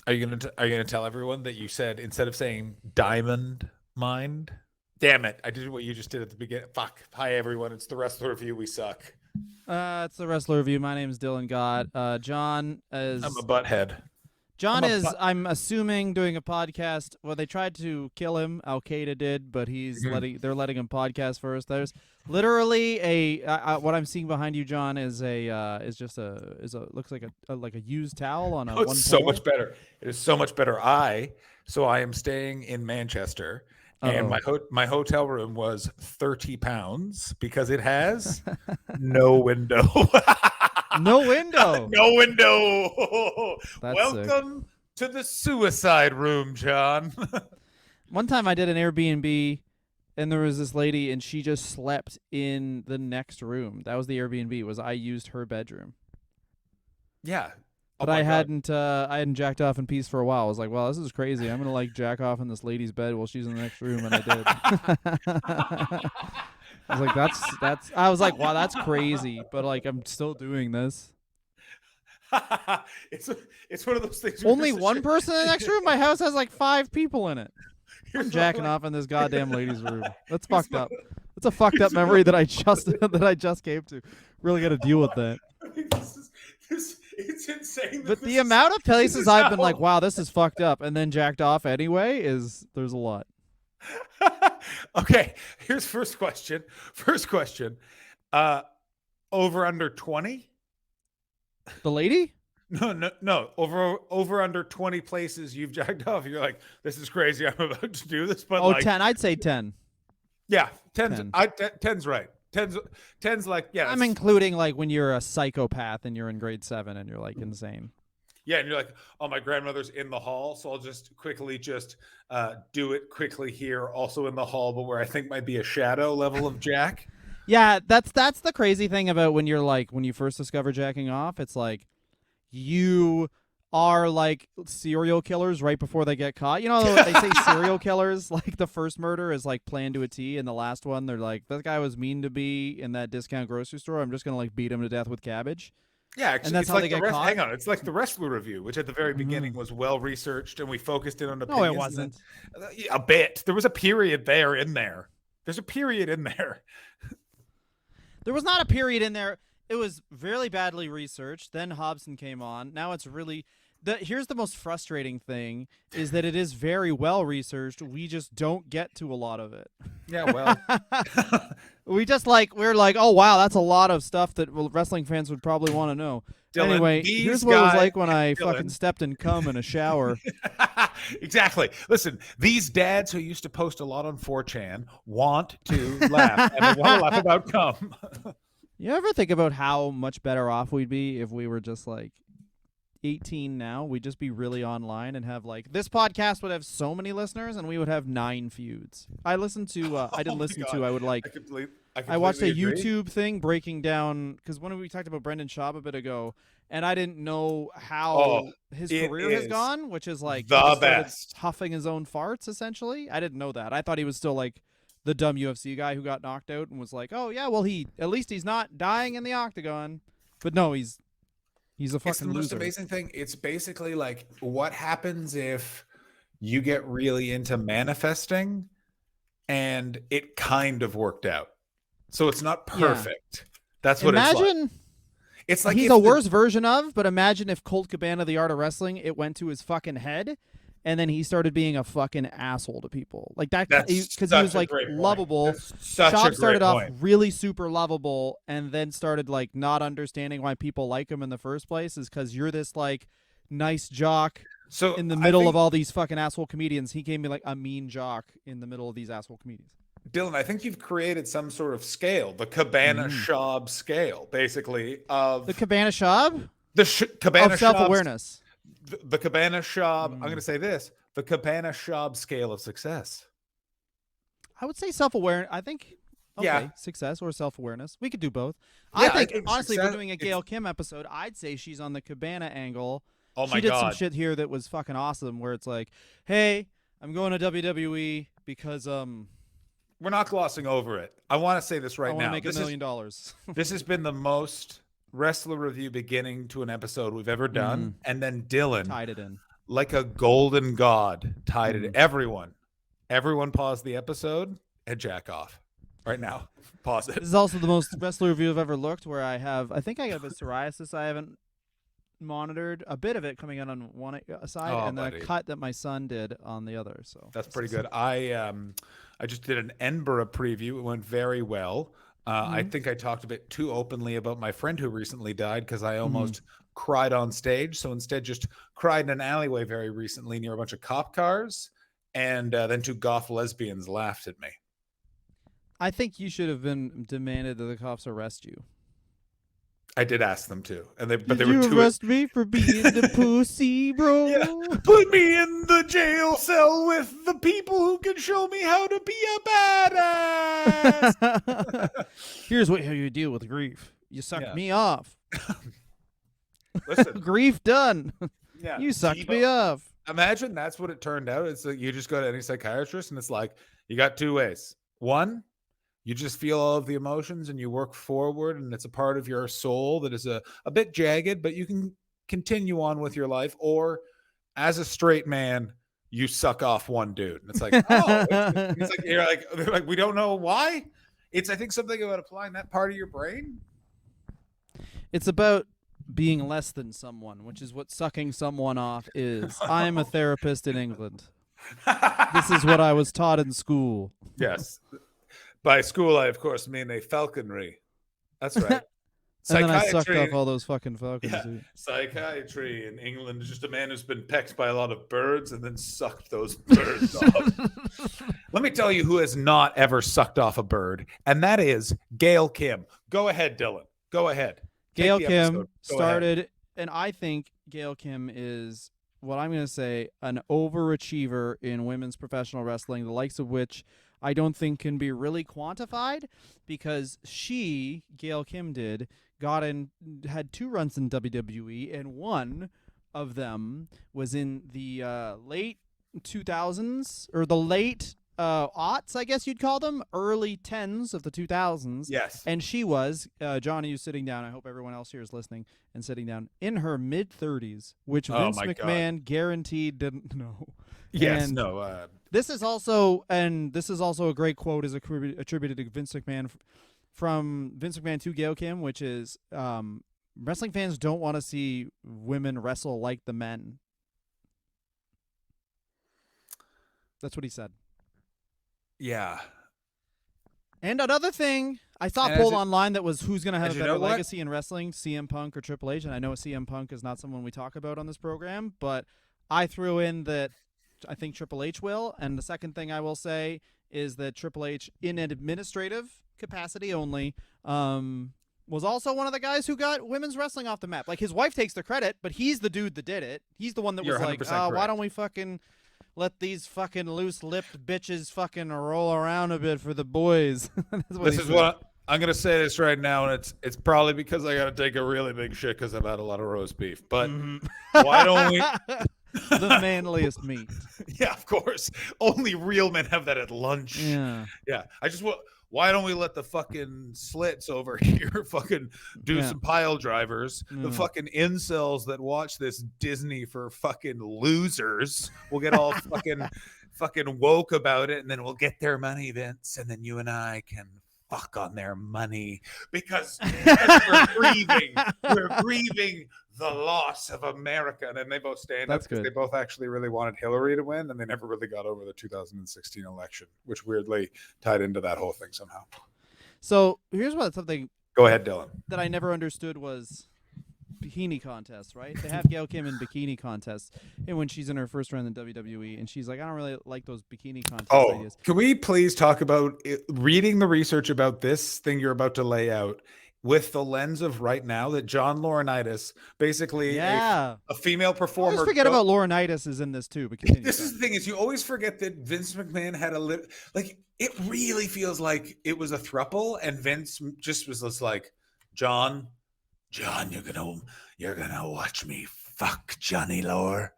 Are you gonna tell everyone that you said instead of saying diamond mind? Damn it! I did what you just did at the beginning. Fuck. Hi everyone. It's the wrestler review. We suck. It's the wrestler review. My name is Dylan Gott. John I'm a is butthead. I'm John a is butt. I'm assuming doing a podcast. Well, they tried to kill him. Al Qaeda did, but Mhm. they're letting him podcast first. There's literally what I'm seeing behind you, John, is just a looks like a used towel on a Oh, it's one so pole. much better. It is so much better. I am staying in Manchester, and Uh my hotel room was £30 because it has no window. No window. No window. That's sick. Welcome to the suicide room, John. One time I did an Airbnb and there was this lady and she just slept in the next room. That was the Airbnb. Was I used her bedroom. Yeah. Oh But my God. I hadn't jacked off in peace for a while. I was like, well, this is crazy. I'm gonna like jack off in this lady's bed while she's in the next room, and I did. I was like, that's. I was like, wow, that's crazy. But like, I'm still doing this. it's it's one of those things where you're Only such one person in the next room. My house has like 5 people in it. I'm here's what jacking off in this goddamn lady's room. That's here's fucked what up. That's a fucked up here's memory that I just that I just came to. Really got to deal with that. it's insane that But the amount of places I've been like, wow, this is fucked up, and then jacked off anyway, is there's a lot. Okay, here's first question. uh Over under 20? The lady? No, over under 20 places you've jacked off. You're like, this is crazy, I'm about to do this, but Oh, like, 10. I'd say 10. yeah, 10's 10. 10's right. 10's like, yeah, I'm it's, including like when you're a psychopath and you're in grade 7 and you're like insane. yeah, and you're like, oh, my grandmother's in the hall, so I'll just quickly do it quickly here, also in the hall, but where I think might be a shadow level of Jack. Yeah, that's the crazy thing about when you're like when you first discover jacking off. It's like you are like serial killers right before they get caught. You know, they say serial killers like the first murder is like planned to a T, and the last one they're like that guy was mean to be in that discount grocery store. I'm just gonna like beat him to death with cabbage, Yeah, and actually, that's it's how they like get caught. hang on, it's like the wrestler review, which at the very Mm-hmm. beginning was well researched, and we focused in on No, it opinions. And then wasn't. a bit, there was a period there in there. There's a period in there. There was not a period in there. It was really badly researched. Then Hobson came on. Now it's really here's the most frustrating thing is that it is very well researched. We just don't get to a lot of it. Yeah, well, We're like, oh wow, that's a lot of stuff that wrestling fans would probably want to know. Dylan, Anyway, these here's what it was guys, like when I fucking Dylan, stepped in cum in a shower. exactly. Listen, these dads who used to post a lot on 4chan want to laugh, and they want to laugh about cum. You ever think about how much better off we'd be if we were just like 18 now? We'd just be really online and have like this podcast would have so many listeners and we would have 9 feuds. I listened to I Oh didn't my listen God, to I would like I I watched a completely agree. YouTube thing breaking down because when we talked about Brendan Schaub a bit ago, and I didn't know Oh, how his it career has is gone, which is like he the just started best. huffing his own farts essentially. I didn't know that. I thought he was still like the dumb UFC guy who got knocked out and was like, "Oh yeah, well he at least he's not dying in the octagon." But no, he's a It's the fucking most loser. amazing thing. It's basically like what happens if you get really into manifesting and it kind of worked out. So it's not Yeah. perfect. That's what it's like. Imagine It's like he's if a the worse version of, but imagine if Colt Cabana, the art of wrestling, it went to his fucking head, and then he started being a fucking asshole to people like that that's because he such was a like great point. lovable. That's such a Schaub started great off point. really super lovable, and then started like not understanding why people like him in the first place. Is because you're this like nice jock So in the I middle of think all these fucking asshole comedians. He came me like a mean jock in the middle of these asshole comedians. Dylan, I think you've created some sort of scale, the Cabana Mm. Schaub scale, basically, The of Cabana Schaub the Cabana of self Schaub, awareness. the Cabana Schaub. I'm going Mm. to say this: the Cabana Schaub scale of success. I would say self-aware. I think Yeah, okay, success or self-awareness. We could do both. I yeah. I think think honestly, if we're success. doing a It's Gail Kim episode, I'd say she's on the Cabana angle. oh She my did some God. shit here that was fucking awesome, where it's like, hey, I'm going to WWE because We're not glossing over it. I want to say this I right want to now. make $1 million. dollars. This has been the most wrestler review beginning to an episode we've ever Mm-hmm. done. And then Dylan Tied it in. like a golden god tied it. Mhm. Everyone pause the episode and jack off right now. Pause it. This is also the most wrestler review I've ever looked, where I think I got a bit of psoriasis. I haven't monitored a bit of it coming out on one side, Oh, and then a buddy. cut that my son did on the other. So That's pretty good. I just did an Edinburgh preview. It went very well. I Mhm. think I talked a bit too openly about my friend who recently died because I Mhm. almost cried on stage. So instead, just cried in an alleyway very recently near a bunch of cop cars, and then two goth lesbians laughed at me. I think you should have been demanded that the cops arrest you. I did ask them to, but Did they were you too. arrest me for being the pussy, Yeah, bro? put me in the jail cell with the people who can show me how to be a badass. Here's how you deal with grief. You sucked Yeah. me off. Listen, Grief done. yeah, You sucked Tebow- me off. Imagine that's what it turned out. It's like you just go to any psychiatrist and it's like you got two ways. One, you just feel all of the emotions and you work forward, and it's a part of your soul that is a bit jagged, but you can continue on with your life. Or as a straight man, you suck off one dude. And it's like, oh, it's like you're like they're like, we don't know why. It's I think something about applying that part of your brain. It's about being less than someone, which is what sucking someone off is. I'm a therapist in England. This is what I was taught in school. Yes. By school, I of course mean a falconry. That's right. And then I sucked Psychiatry. off all those fucking falcons. Yeah, dude. psychiatry in England is just a man who's been pecked by a lot of birds and then sucked those birds off. Let me tell you who has not ever sucked off a bird, and that is Gail Kim. Go ahead, Dylan. Go ahead. Take Gail the Kim episode. Go ahead. started, and I think Gail Kim is what I'm going to say an overachiever in women's professional wrestling, the likes of which I don't think can be really quantified, because she, Gail Kim, had 2 runs in WWE, and one of them was in the late 2000s, or the late aughts, I guess you'd call them, early 10s of the 2000s. Yes. And she was, Johnny, you sitting down, I hope everyone else here is listening and sitting down, in her mid 30s, which Oh Vince my God. McMahon guaranteed didn't know. Yes. And No. this is also a great quote is attributed to Vince McMahon from Vince McMahon to Gail Kim, which is wrestling fans don't want to see women wrestle like the men. That's what he said. Yeah. And another thing, I saw a And poll online that was who's going to have as a you better know what? legacy in wrestling, CM Punk or Triple H. And I know CM Punk is not someone we talk about on this program, but I threw in that I think Triple H will. And the second thing I will say is that Triple H, in an administrative capacity only, was also one of the guys who got women's wrestling off the map. Like, his wife takes the credit, but he's the dude that did it. He's the one that You're was like, 100% why correct. don't we fucking let these fucking loose-lipped bitches fucking roll around a bit for the boys. This is what I'm going to say this right now, and it's probably because I got to take a really big shit because I've had a lot of roast beef. But why don't we? The manliest meat. Yeah, of course. Only real men have that at lunch. Yeah. Yeah. Why don't we let the fucking slits over here fucking do Yeah. some pile drivers? The Yeah. fucking incels that watch this Disney for fucking losers will get all fucking woke about it, and then we'll get their money, Vince, and then you and I can fuck on their money because we're grieving. We're grieving the loss of America. And then they both stand That's up because good. they both actually really wanted Hillary to win, and they never really got over the 2016 election, which weirdly tied into that whole thing somehow. So here's something Go ahead, Dylan. that I never understood was bikini contests, right? They have Gail Kim in bikini contests, and when she's in her first run in WWE, and she's like, I don't really like those bikini contest ideas. Can we please talk about reading the research about this thing you're about to lay out with the lens of right now that John Laurinaitis, basically Yeah. a female I performer. always forget about Laurinaitis is in this too, but continue. This is the thing is you always forget that Vince McMahon had like it really feels like it was a throuple, and Vince just was just like, John, you're gonna watch me fuck Johnny Lore.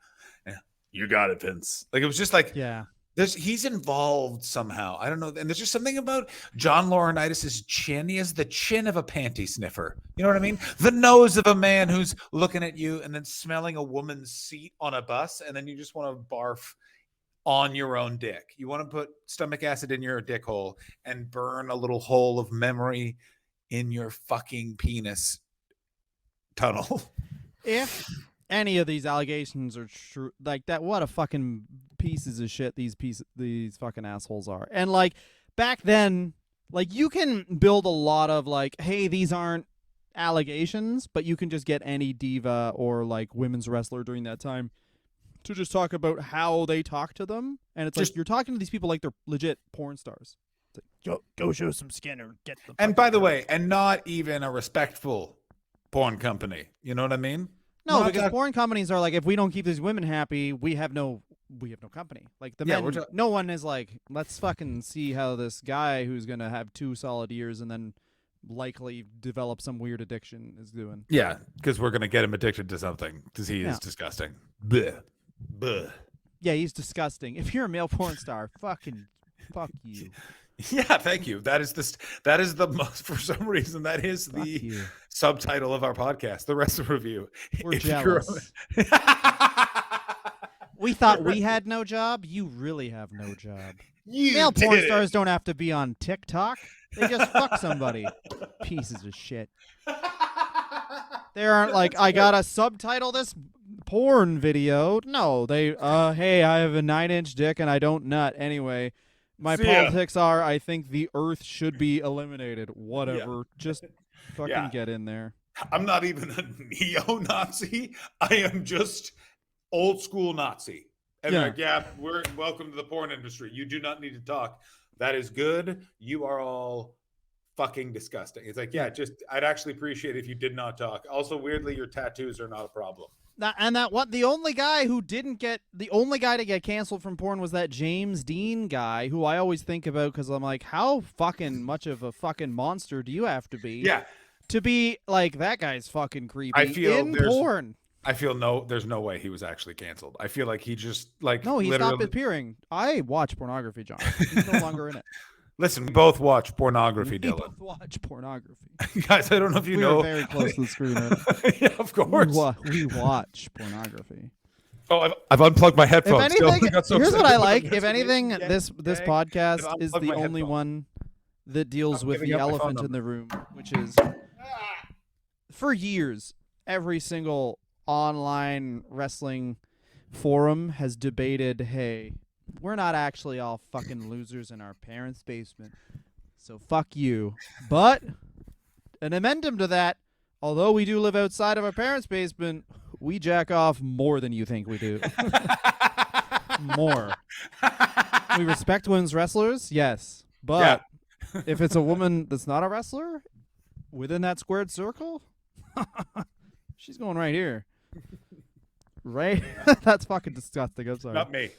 Yeah, you got it, Vince. Like it was just like, Yeah. He's involved somehow. I don't know. And there's just something about John Laurinaitis' chin. He has the chin of a panty sniffer. You know what I mean? The nose of a man who's looking at you and then smelling a woman's seat on a bus, and then you just want to barf on your own dick. You want to put stomach acid in your dick hole and burn a little hole of memory in your fucking penis tunnel. If any of these allegations are true, like that, what a fucking pieces of shit these fucking assholes are. And like back then, like you can build a lot of like, hey, these aren't allegations, but you can just get any diva or like women's wrestler during that time to just talk about how they talk to them, and it's like you're talking to these people like they're legit porn stars. It's like, go show some skin or get the. And by the way, and not even a respectful porn company. You know what I mean? No, because porn companies are like, if we don't keep these women happy, we have no company. Like the men, no one is like, let's fucking see how this guy who's gonna have 2 solid years and then likely develop some weird addiction is doing. Yeah, because we're gonna get him addicted to something because he is disgusting. Blech. Blech. Yeah, he's disgusting. If you're a male porn star, fuck you. Yeah, thank you. That is the most, for some reason, that is the subtitle of our podcast, the rest of review. We're jealous. We thought we had no job. You really have no job. Male porn stars don't have to be on TikTok. They just fuck somebody. Pieces of shit. They aren't like, I gotta subtitle this porn video. No, they, hey, I have a 9-inch dick and I don't nut. Anyway, my politics are, I think the earth should be eliminated. Whatever. Just fucking get in there. I'm not even a neo-Nazi. I am just old school Nazi. And we're welcome to the porn industry. You do not need to talk. That is good. You are all fucking disgusting. It's like, I'd actually appreciate it if you did not talk. Also, weirdly, your tattoos are not a problem. The only guy to get canceled from porn was that James Dean guy, who I always think about because I'm like, how fucking much of a fucking monster do you have to be? Yeah. To be like, that guy's fucking creepy. I feel in porn. I feel there's no way he was actually canceled. I feel like he just No, he stopped appearing. I watch pornography, John. He's no longer in it. Listen, we both watch pornography, Dylan. We both watch pornography. Guys, I don't know if you know. We're very close to the screen. Right? Yeah, of course. We watch pornography. Oh, I've unplugged my headphones. If anything, here's what I like. If anything, this podcast is the only one that deals with the elephant in the room, which is, for years, every single online wrestling forum has debated, hey, we're not actually all fucking losers in our parents' basement, so fuck you. But an amendment to that, although we do live outside of our parents' basement, we jack off more than you think we do. More. We respect women's wrestlers, yes. But if it's a woman that's not a wrestler within that squared circle, she's going right here. Right? That's fucking disgusting. I'm sorry. Not me.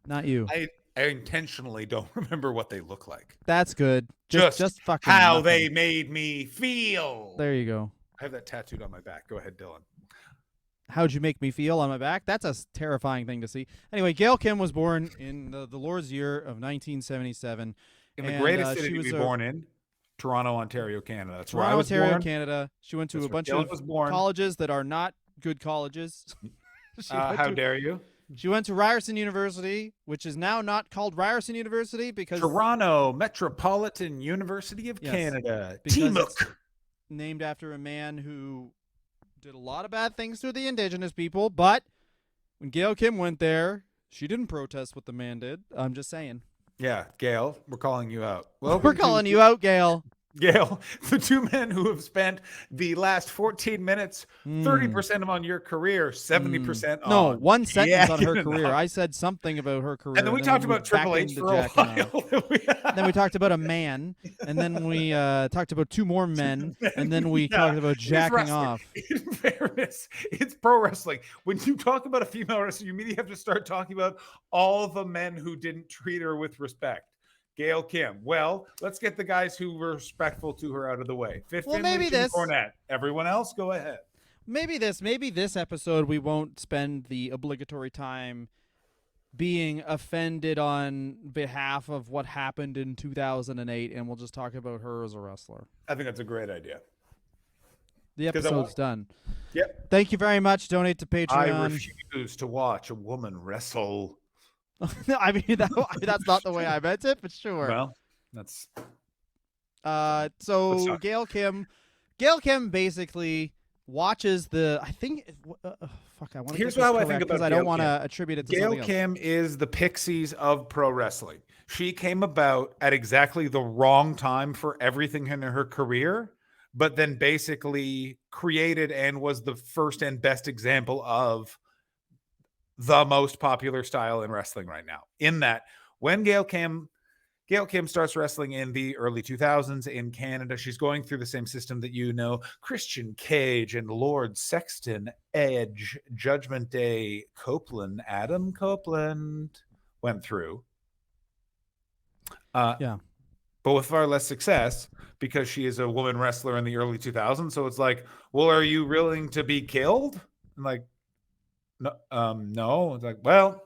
Not you. I intentionally don't remember what they look like. That's good. Just fucking how they made me feel. There you go. I have that tattooed on my back. Go ahead, Dylan. How'd you make me feel on my back? That's a terrifying thing to see. Anyway, Gail Kim was born in the Lord's year of 1977. In the greatest city to be born in, Toronto, Ontario, Canada. That's where I was Ontario, born. Canada. She went to a bunch of colleges that are not good colleges. How dare you? She went to Ryerson University, which is now not called Ryerson University because Toronto Metropolitan University of Canada. Timuuk. Named after a man who did a lot of bad things to the indigenous people, but when Gail Kim went there, she didn't protest what the man did. I'm just saying. Yeah, Gail, we're calling you out. We're calling you out, Gail. Gail, the two men who have spent the last 14 minutes, 30% of them on your career, 70% on... No, one sentence on her career. I said something about her career. And then we talked about Triple H for a while. Then we talked about a man, and then we talked about 2 more men, and then we talked about jacking off. In fairness, it's pro wrestling. When you talk about a female wrestler, you immediately have to start talking about all the men who didn't treat her with respect. Gail Kim. Well, let's get the guys who were respectful to her out of the way. Maybe this. Cornette. Everyone else, go ahead. Maybe this episode we won't spend the obligatory time being offended on behalf of what happened in 2008, and we'll just talk about her as a wrestler. I think that's a great idea. The 'Cause I want- episode's done. Yep. Thank you very much. Donate to I Patreon. refuse to watch a woman wrestle. I mean, that's not the way I meant it, but sure. Well, that's So sorry. Gail Kim basically watches the. I think. Fuck. I want to. Here's get this how I correct think about because I don't Gail want Kim. to attribute it to Gail something else. Kim is the Pixies of pro wrestling. She came about at exactly the wrong time for everything in her career, but then basically created and was the first and best example of the most popular style in wrestling right now. In that, when Gail Kim starts wrestling in the early 2000s in Canada, she's going through the same system that Christian Cage and Lord Sexton, Edge, Judgment Day, Adam Copeland went through. Yeah. But with far less success because she is a woman wrestler in the early 2000s. So it's like, well, are you willing to be killed? I'm like, no. It's like, well,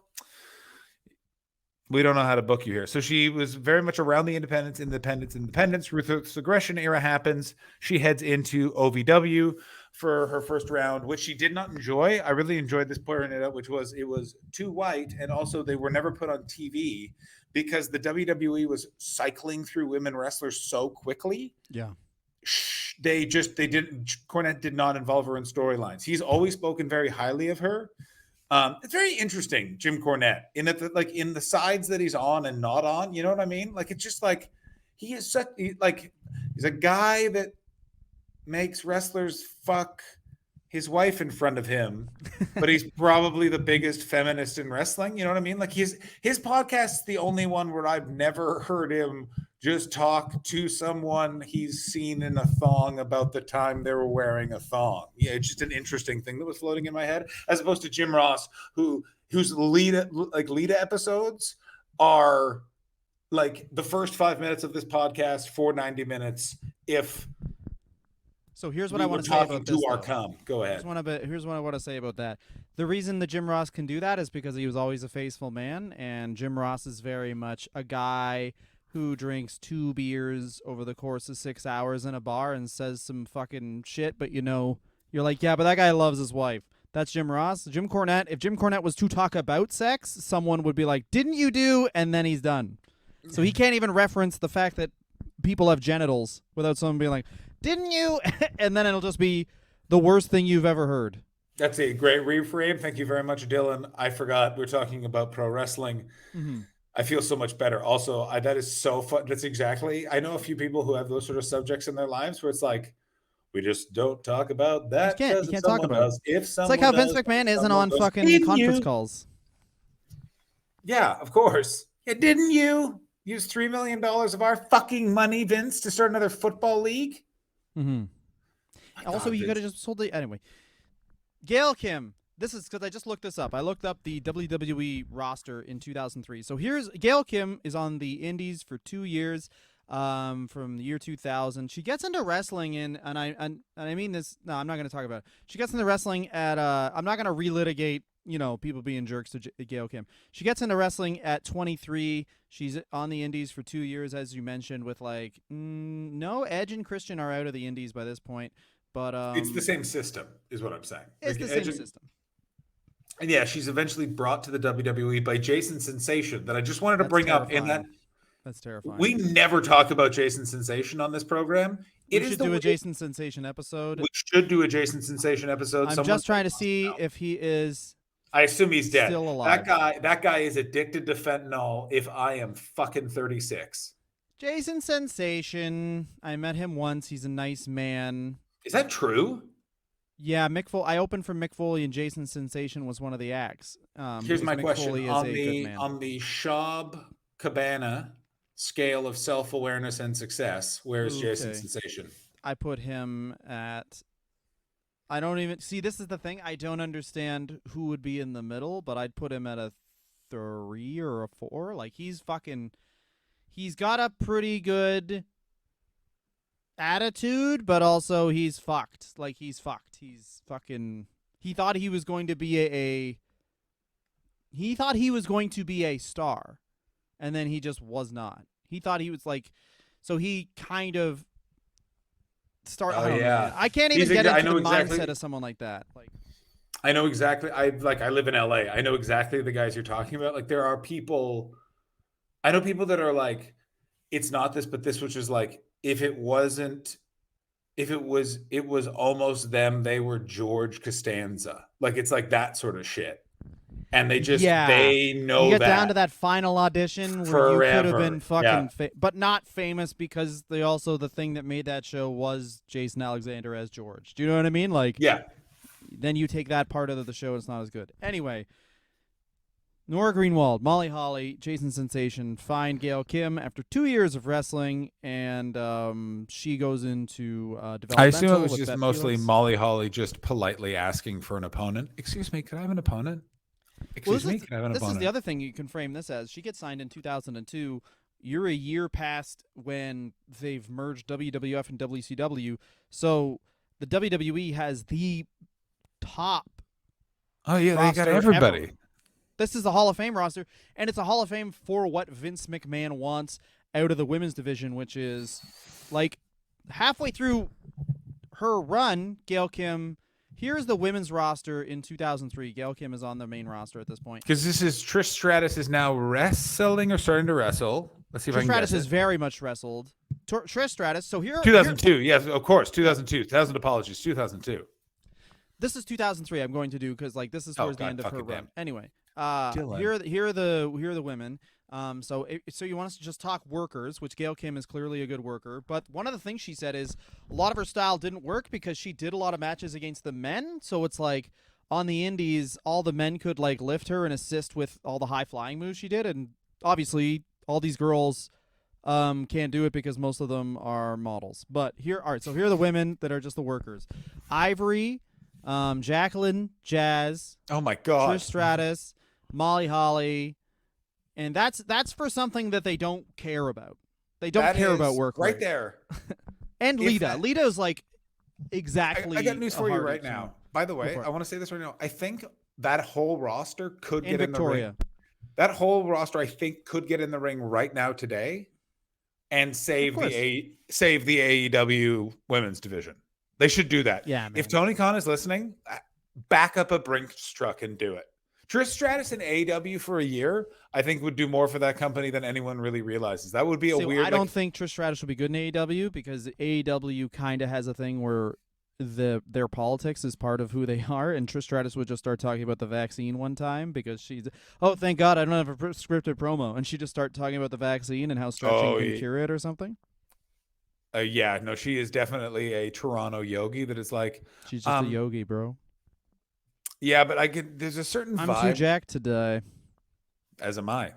we don't know how to book you here. So she was very much around the independence. Ruthless aggression era happens. She heads into OVW for her first round, which she did not enjoy. I really enjoyed this pouring it out, which was it was too white, and also they were never put on TV because the WWE was cycling through women wrestlers so quickly. Yeah. Cornette did not involve her in storylines. He's always spoken very highly of her. It's very interesting, Jim Cornette, in that like in the sides that he's on and not on. You know what I mean? Like it's just like he is such he's a guy that makes wrestlers fuck his wife in front of him, but he's probably the biggest feminist in wrestling. You know what I mean? Like his podcast is the only one where I've never heard him just talk to someone he's seen in a thong about the time they were wearing a thong. Yeah, it's just an interesting thing that was floating in my head, as opposed to Jim Ross, whose Lita episodes are like the first 5 minutes of this podcast for 90 minutes. If So here's what I want to say about this. Go ahead. Here's what I want to say about that. The reason that Jim Ross can do that is because he was always a faithful man, and Jim Ross is very much a guy who drinks 2 beers over the course of 6 hours in a bar and says some fucking shit, but you're like, yeah, but that guy loves his wife. That's Jim Ross. Jim Cornette, if Jim Cornette was to talk about sex, someone would be like, didn't you do? And then he's done. So he can't even reference the fact that people have genitals without someone being like, didn't you? And then it'll just be the worst thing you've ever heard. That's a great reframe. Thank you very much, Dylan. I forgot we're talking about pro wrestling. Mm-hmm. I feel so much better. Also, that is so fun. That's exactly. I know a few people who have those sort of subjects in their lives where it's like, we just don't talk about that. You can't talk about it. It's like how Vince McMahon isn't on fucking conference calls. Yeah, of course. Yeah, didn't you use $3 million of our fucking money, Vince, to start another football league? Mm-hmm. Also, you could have just sold it anyway. Gail Kim. This is because I just looked this up. I looked up the WWE roster in 2003. So here's Gail Kim is on the Indies for 2 years, from the year 2000. She gets into wrestling and I mean this. No, I'm not going to talk about it. She gets into wrestling at. I'm not going to relitigate. People being jerks to Gail Kim. She gets into wrestling at 23. She's on the Indies for 2 years, as you mentioned. With no, Edge and Christian are out of the Indies by this point. But it's the same system, is what I'm saying. It's the same system. And yeah, she's eventually brought to the WWE by Jason Sensation. That I just wanted to bring up in that. That's terrifying. We never talk about Jason Sensation on this program. We should do a Jason Sensation episode. We should do a Jason Sensation episode. I'm just trying to see if he is. I assume he's dead. Still alive. That guy is addicted to fentanyl. If I am fucking 36. Jason Sensation. I met him once. He's a nice man. Is that true? Yeah, Mick Foley. I opened for Mick Foley, and Jason Sensation was one of the acts. Here's my Mick question: Foley on the Shab Cabana scale of self-awareness and success, where is Jason Sensation? I put him at. I don't even see. This is the thing. I don't understand who would be in the middle, but I'd put him at a 3 or a 4. Like he's got a pretty good attitude, but also he's fucked. He's fucked. He thought he was going to be he thought he was going to be a star, and then he just was not. He thought he was like, so he kind of start. Oh I don't know, man. yeah, I can't even get I into the know mindset exactly. of someone like that. Like, I know exactly. I live in LA. I know exactly the guys you're talking about. Like there are people. I know people that are like, it's not this, but this, which is like, if it wasn't, if it was almost them. They were George Costanza. Like it's like that sort of shit, and yeah, they you know get down to that that final audition where you could have been forever. Yeah, fucking, but not famous because they also the thing that made that show was Jason Alexander as George. Do you know what I mean? Like, yeah. then you take that part of the show, it's not as good. Anyway, Nora Greenwald, Molly Holly, Jason Sensation find Gail Kim after 2 years of wrestling, and she goes into I assume it developmental was with just Beth mostly Felix. Molly Holly just politely asking for an opponent. Excuse me, could I have an opponent? Well, Excuse me, can I have an this is the opponent? other thing you can frame this as. She gets signed in 2002. You're a year past when they've merged WWF and WCW, so the WWE has the top Oh yeah, they got roster ever. everybody. This is a Hall of Fame roster, and it's a Hall of Fame for what Vince McMahon wants out of the women's division, which is like halfway through her run, Gail Kim. Here's the women's roster in 2003. Gail Kim is on the main roster at this point. Because this is Trish Stratus is now wrestling or starting to wrestle. Let's see if I Trish can Stratus guess has it. very much wrestled. Trish Stratus. So here, 2002. Yes, of course. yeah, 2002. Thousand apologies. 2002. this is 2003. I'm going to do because like this is Oh towards the God, end of her fucking run. damn. Anyway, Dylan. here are the women. So you want us to just talk workers, which Gail Kim is clearly a good worker. But one of the things she said is a lot of her style didn't work because she did a lot of matches against the men. So it's like on the indies, all the men could like lift her and assist with all the high flying moves she did, and obviously all these girls can't do it because most of them are models. But here, all right. So here are the women that are just the workers: Ivory, Jacqueline, Jazz, Oh my Trish God. Stratus, Molly Holly, and that's for something that they don't care about. They don't That care about is work right rate. there. And If Lita, that, Lita is like I got exactly news a for you Hardy. right So now. By the go way, for I it. want to say this right now. I think that whole roster could And get in the ring. Victoria. That whole roster, I think, could get in the ring right now today and Of course. save the AEW women's division. They should do that. Yeah, If man. Tony Khan is listening, back up a Brinks truck and do it. Trish Stratus in AEW for a year, I think would do more for that company than anyone really realizes. That would be a So I weird don't like think Trish Stratus will be good in AEW because AEW kind of has a thing where their politics is part of who they are, and Trish Stratus would just start talking about the vaccine one time because she's thank God I don't have a scripted promo, and she just start talking about the vaccine and how stretching oh can cure it or something. yeah, no, she is definitely a Toronto yogi that is like She's just a um yogi, bro. yeah, but I get there's a certain I'm too vibe, jacked to die. as am I.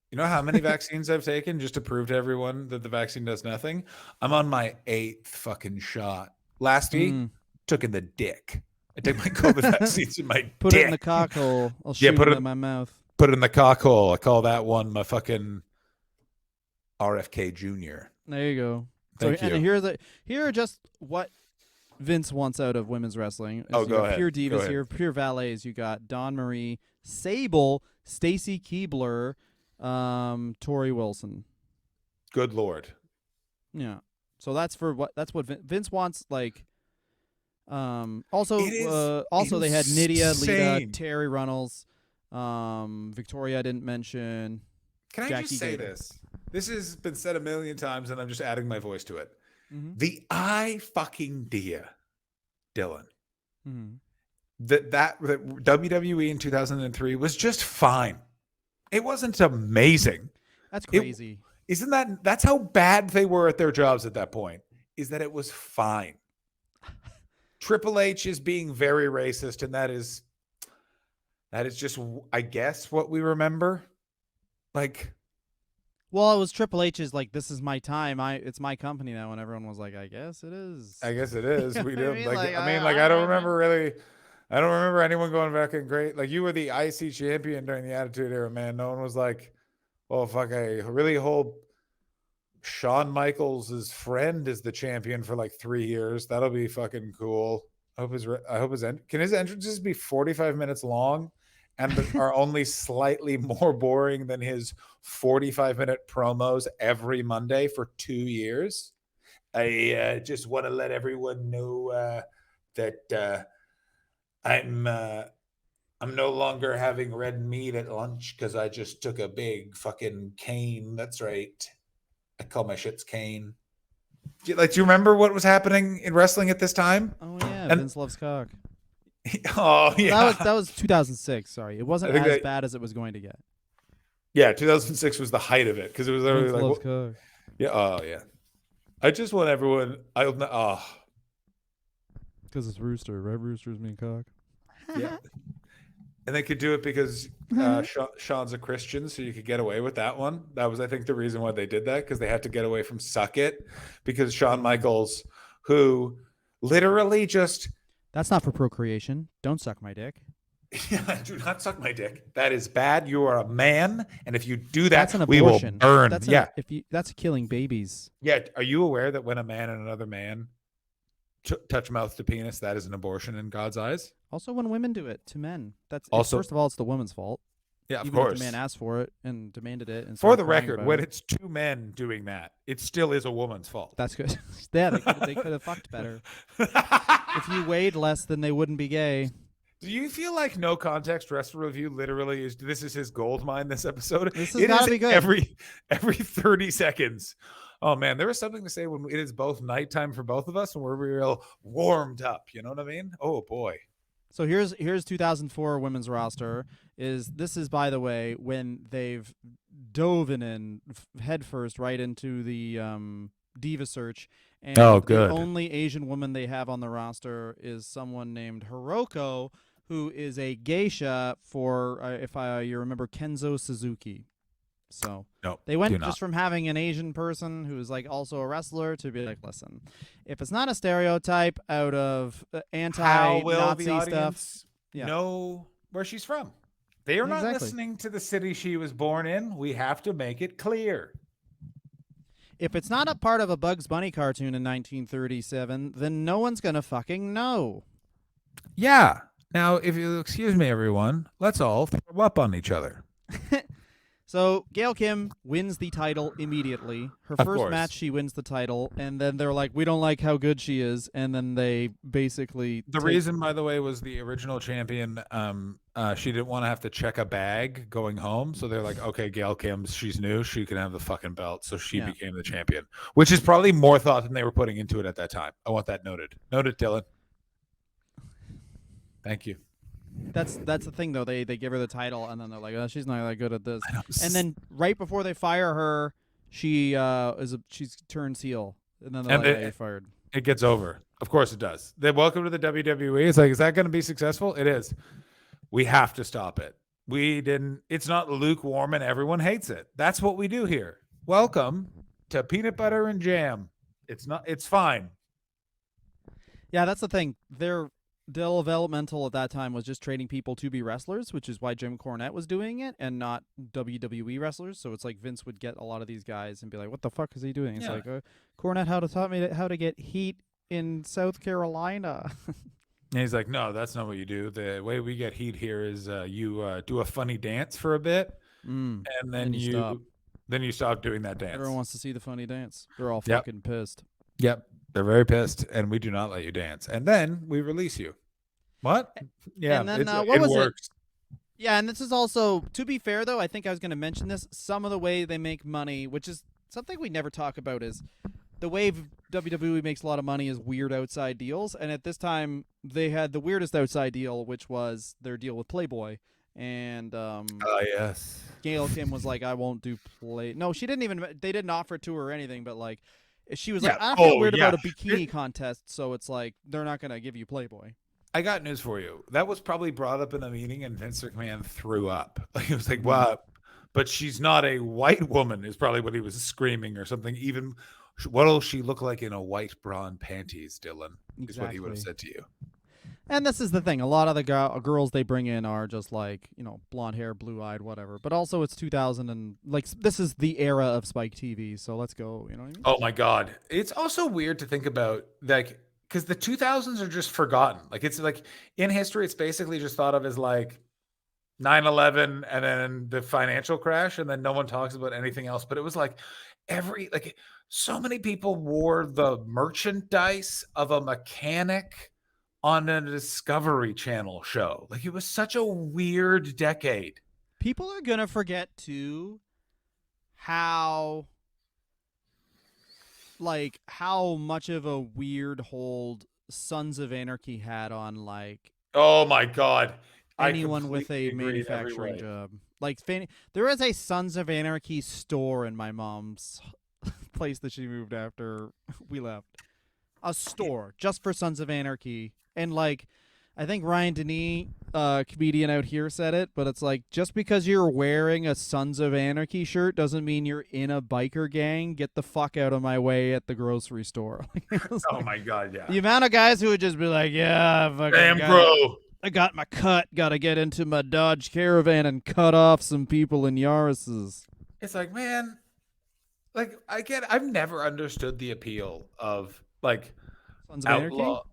You know how many vaccines I've taken just to prove to everyone that the vaccine does nothing? I'm on my 8th fucking shot. Last week, Mm. took in the dick. I took my COVID vaccines in my Put it in dick. the cock hole. I'll Yeah, shoot it in my mouth. put it in the cock hole. I call that one my fucking RFK Jr. There you go. So Thank and you. here are just what Vince wants out of women's wrestling. Oh, You go got ahead. pure Go divas ahead. here, pure valets. You got Dawn Marie, Sable, Stacy Keebler, Tori Wilson. Good Lord. Yeah. So that's what Vince wants. Like, also It is they had Nydia, Lita, insane. Terry Runnels, Victoria I didn't mention. Can I Jackie just say Gator. this? This has been said a million times, and I'm just adding my voice to it. Mm-hmm. The I fucking dia, Dylan. Mm-hmm. That WWE in 2003 was just fine. It wasn't amazing. That's crazy. Isn't that's how bad they were at their jobs at that point? Is that it was fine. Triple H is being very racist, and that is just, I guess, what we remember. Like, Well, it was Triple H's like, "This is my time. It's my company now." And everyone was like, "I guess it is." I guess it is. You know We what I do. mean? Like, Like, I mean, all like, I don't right, man. remember really. I don't remember anyone going back and great. Like, you were the IC champion during the Attitude Era, man. No one was like, "Oh fuck, I really hope Shawn Michaels' friend is the champion for like 3 years. That'll be fucking cool." I hope his can his entrances be 45 minutes long and are only slightly more boring than his 45-minute promos every Monday for 2 years. I just want to let everyone know that I'm I'm no longer having red meat at lunch because I just took a big fucking cane. That's right. I call my shits cane. Do you remember what was happening in wrestling at this time? Oh yeah, And Vince loves cock. oh Well, yeah, that was 2006. Sorry, it wasn't I think as that bad as it was going to get. yeah, 2006 was the height of it because it was literally Vince like loves cock yeah, oh yeah. I just want everyone. because it's rooster. Red roosters mean cock. Yeah, and they could do it because Sean's a Christian, so you could get away with that one. That was, I think, the reason why they did that because they had to get away from "suck it" because Shawn Michaels, who literally just That's not for procreation. Don't suck my dick. yeah, do not suck my dick. That is bad. You are a man, and if you do That's an that, we will abortion. burn. That's Yeah, that's killing babies. yeah. Are you aware that when a man and another man touch mouth to penis, that is an abortion in God's eyes? Also, when women do it to men, Also, first of all, it's the woman's fault. yeah, of Even if course. the man asked for it and demanded it, and For started the crying record, about when it. it's two men doing that, it still is a woman's fault. That's good. Yeah, they could have fucked better. If you weighed less, then they wouldn't be gay. Do you feel like No Context Wrestler Review literally is this is his gold mine this episode? This has got to be good. Every 30 seconds. Oh man, there was something to say when it is both nighttime for both of us and we're real warmed up. You know what I mean? Oh boy. So here's 2004 women's roster. This is by the way when they've dove in headfirst right into the diva search, and good. the only Asian woman they have on the roster is someone named Hiroko, who is a geisha for you remember Kenzo Suzuki. So No, they went just from having an Asian person who's like also a wrestler to be like, listen, if it's not a stereotype out of anti-Nazi stuff, know where she's from? They are not listening to the city she was born in. We have to make it clear. If it's not a part of a Bugs Bunny cartoon in 1937, then no one's gonna fucking know. Yeah. Now, if you'll excuse me, everyone, let's all throw up on each other. So Gail Kim wins the title immediately. Her first match, she wins the title, and then they're like, "We don't like how good she is," and then they basically the reason, by the way, was the original champion. She didn't want to have to check a bag going home, so they're like, "Okay, Gail Kim, she's new, she can have the fucking belt," so she became the champion, which is probably more thought than they were putting into it at that time. I want that noted. Noted, Dylan. Thank you. That's the thing though. They give her the title and then they're like, "Oh, she's not that good at this." And then right before they fire her, she's turned heel, and then they're like, "You're fired." It gets over. Of course it does. They welcome to the WWE. It's like, is that going to be successful? It is. We have to stop it. We didn't. It's not lukewarm and everyone hates it. That's what we do here. Welcome to peanut butter and jam. It's not. It's fine. Yeah, that's the thing. Their developmental at that time was just training people to be wrestlers, which is why Jim Cornette was doing it and not WWE wrestlers. So it's like Vince would get a lot of these guys and be like, "What the fuck is he doing?" It's like, Cornette taught me how to get heat in South Carolina. And he's like, "No, that's not what you do. The way we get heat here is you do a funny dance for a bit, and then you stop doing that dance. Everyone wants to see the funny dance. They're all fucking pissed. Yep. They're very pissed, and we do not let you dance. And then we release you. What? Yeah. And then what was it? Yeah, and this is also, to be fair, though, I think I was going to mention this. Some of the way they make money, which is something we never talk about, is the way WWE makes a lot of money is weird outside deals. And at this time, they had the weirdest outside deal, which was their deal with Playboy. And yes, Gail Kim was like, "I won't do play." No, she didn't even. They didn't offer it to her or anything, but like. She was like, "I feel weird about a bikini contest," so it's like they're not gonna give you Playboy. I got news for you. That was probably brought up in a meeting, and Vince McMahon threw up. Like, he was like, "Wow," but she's not a white woman. Is probably what he was screaming or something. Even what'll she look like in a white bra and panties, Dylan? Exactly. Is what he would have said to you. And this is the thing. A lot of the girls they bring in are just like, blonde hair, blue-eyed, whatever. But also it's 2000 and like this is the era of Spike TV. So let's go, you know what I mean? Oh my God. It's also weird to think about like because the 2000s are just forgotten. Like it's like in history, it's basically just thought of as like 9/11 and then the financial crash, and then no one talks about anything else. But it was like so many people wore the merchandise of a mechanic on a Discovery Channel show. Like, it was such a weird decade. People are gonna forget too how how much of a weird hold Sons of Anarchy had on like Oh my God. I anyone with completely a agree in every manufacturing way. job. Like there is a Sons of Anarchy store in my mom's place that she moved after we left. A store just for Sons of Anarchy. And like I think Ryan Denis, comedian out here, said it, but it's like just because you're wearing a Sons of Anarchy shirt doesn't mean you're in a biker gang. Get the fuck out of my way at the grocery store. Oh my God, yeah. The amount of guys who would just be like, "Yeah, Damn, bro. I got my cut. Got to get into my Dodge Caravan and cut off some people in Yaris's." It's like, man, like I've never understood the appeal of like Sons of Anarchy. outlaw.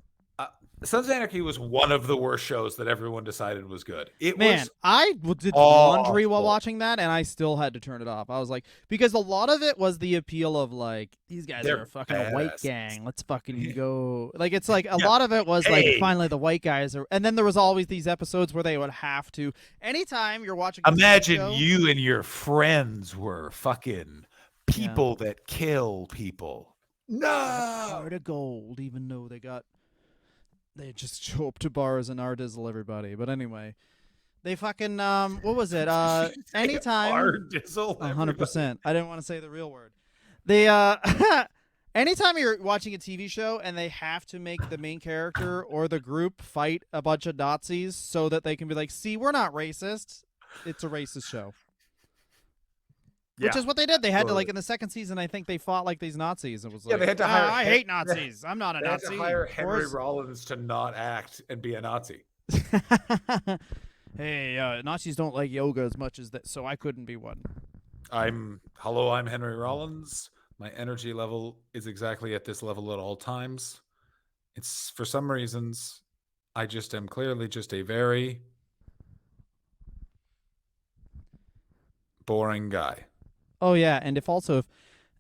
Sons of Anarchy was one of the worst shows that everyone decided was good. It Man, was I did laundry while awful. watching that, and I still had to turn it off. I was like, because a lot of it was the appeal of like these guys They're are fucking a white badasses. gang. Let's fucking go. Like it's like a Yeah. lot of it was Hey. like finally the white guys are, and then there was always these episodes where they would have to. Anytime you're watching, a TV Imagine show, you and your friends were fucking people that kill people. No. heart of gold, even though they just show up to bars and ardizzle everybody. But anyway, they fucking what was it? Anytime, Ardizzle 100%. I didn't want to say the real word. They anytime you're watching a TV show and they have to make the main character or the group fight a bunch of Nazis so that they can be like, "See, we're not racist." It's a racist show. Which is what they did. They had to, like, in the second season, I think they fought like these Nazis. It was like, they had to hire. I hate Nazis. I'm not a They had Nazi. to hire Of Henry course. Rollins to not act and be a Nazi. Hey, Nazis don't like yoga as much as that, so I couldn't be one. I'm Henry Rollins. My energy level is exactly at this level at all times. It's for some reasons I just am clearly just a very boring guy. Oh yeah, and if it's a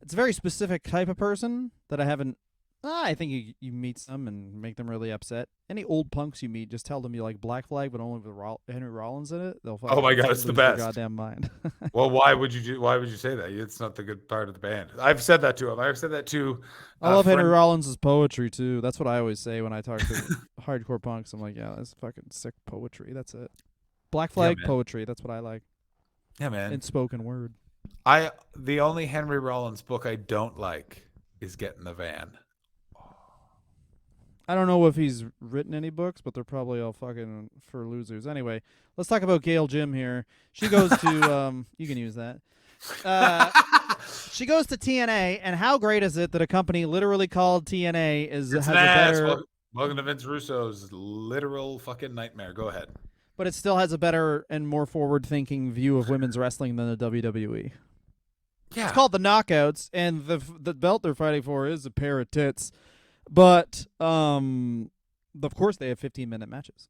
very specific type of person that I haven't. I think you meet some and make them really upset. Any old punks you meet, just tell them you like Black Flag, but only with Henry Rollins in it. They'll fucking Oh my God, it's the lose their best. goddamn mind. Well, why would you say that? It's not the good part of the band. I've said that to him. I've said that to I love Henry Rollins' poetry too. That's what I always say when I talk to hardcore punks. I'm like, yeah, that's fucking sick poetry. That's it. Black Flag poetry. That's what I like. Yeah, man. And spoken word. The only Henry Rollins book I don't like is Get in the Van. I don't know if he's written any books, but they're probably all fucking for losers. Anyway, let's talk about Gail Kim here. She goes to you can use that. She goes to TNA, and how great is it that a company literally called TNA has a better. Welcome to Vince Russo's literal fucking nightmare. Go ahead. But it still has a better and more forward-thinking view of women's wrestling than the WWE. Yeah, it's called the Knockouts, and the belt they're fighting for is a pair of tits. But of course they have 15-minute matches.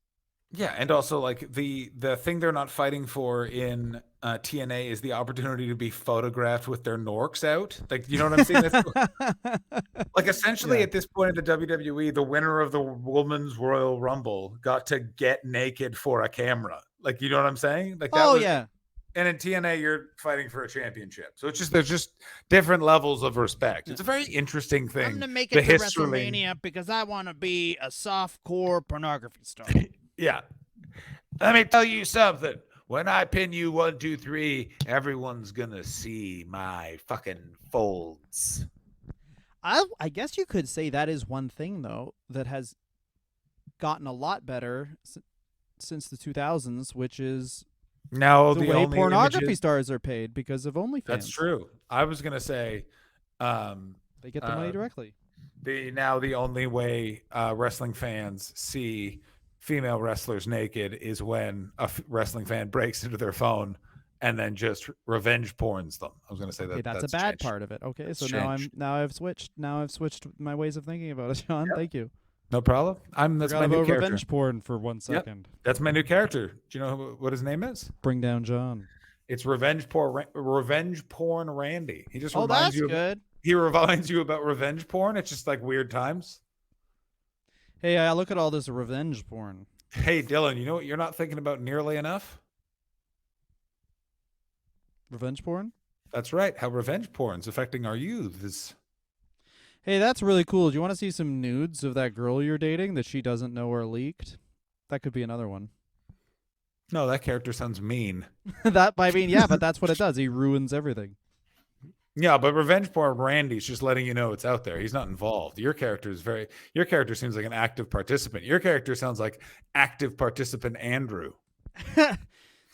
Yeah, and also like the thing they're not fighting for in TNA is the opportunity to be photographed with their norks out. Like, you know what I'm saying? Like, essentially, at this point in the WWE, the winner of the Women's Royal Rumble got to get naked for a camera. Like, you know what I'm saying? Like, that yeah. And in TNA, you're fighting for a championship. So there's just different levels of respect. It's a very interesting thing. I'm gonna make it to WrestleMania because I want to be a softcore pornography star. Yeah. Let me tell you something. When I pin you 1, 2, 3, everyone's gonna see my fucking folds. I guess you could say that is one thing though that has gotten a lot better since the 2000s, which is now the way pornography stars are paid because of OnlyFans. That's true. I was gonna say, they get the money directly. The only way wrestling fans see female wrestlers naked is when a wrestling fan breaks into their phone and then just revenge porns them. I was going to say that. Okay, that's a bad part of it. Okay, so now I've switched my ways of thinking about it, Sean. Yep. Thank you. No problem. That's Forgot my new about character. revenge porn for one Yep. second. That's my new character. Do you know what his name is? Bring down John. It's revenge porn Randy. He just Oh, reminds that's you. good. He reminds you about revenge porn. It's just like weird times. Hey, I look at all this revenge porn. Hey, Dylan, you know what you're not thinking about nearly enough? Revenge porn? That's right. How revenge porn's affecting our youth is. Hey, that's really cool. Do you want to see some nudes of that girl you're dating that she doesn't know are leaked? That could be another one. No, that character sounds mean. That, I mean, yeah, but that's what it does. He ruins everything. Yeah, but revenge porn Randy's just letting you know it's out there. He's not involved. Your character seems like an active participant. Your character sounds like active participant Andrew.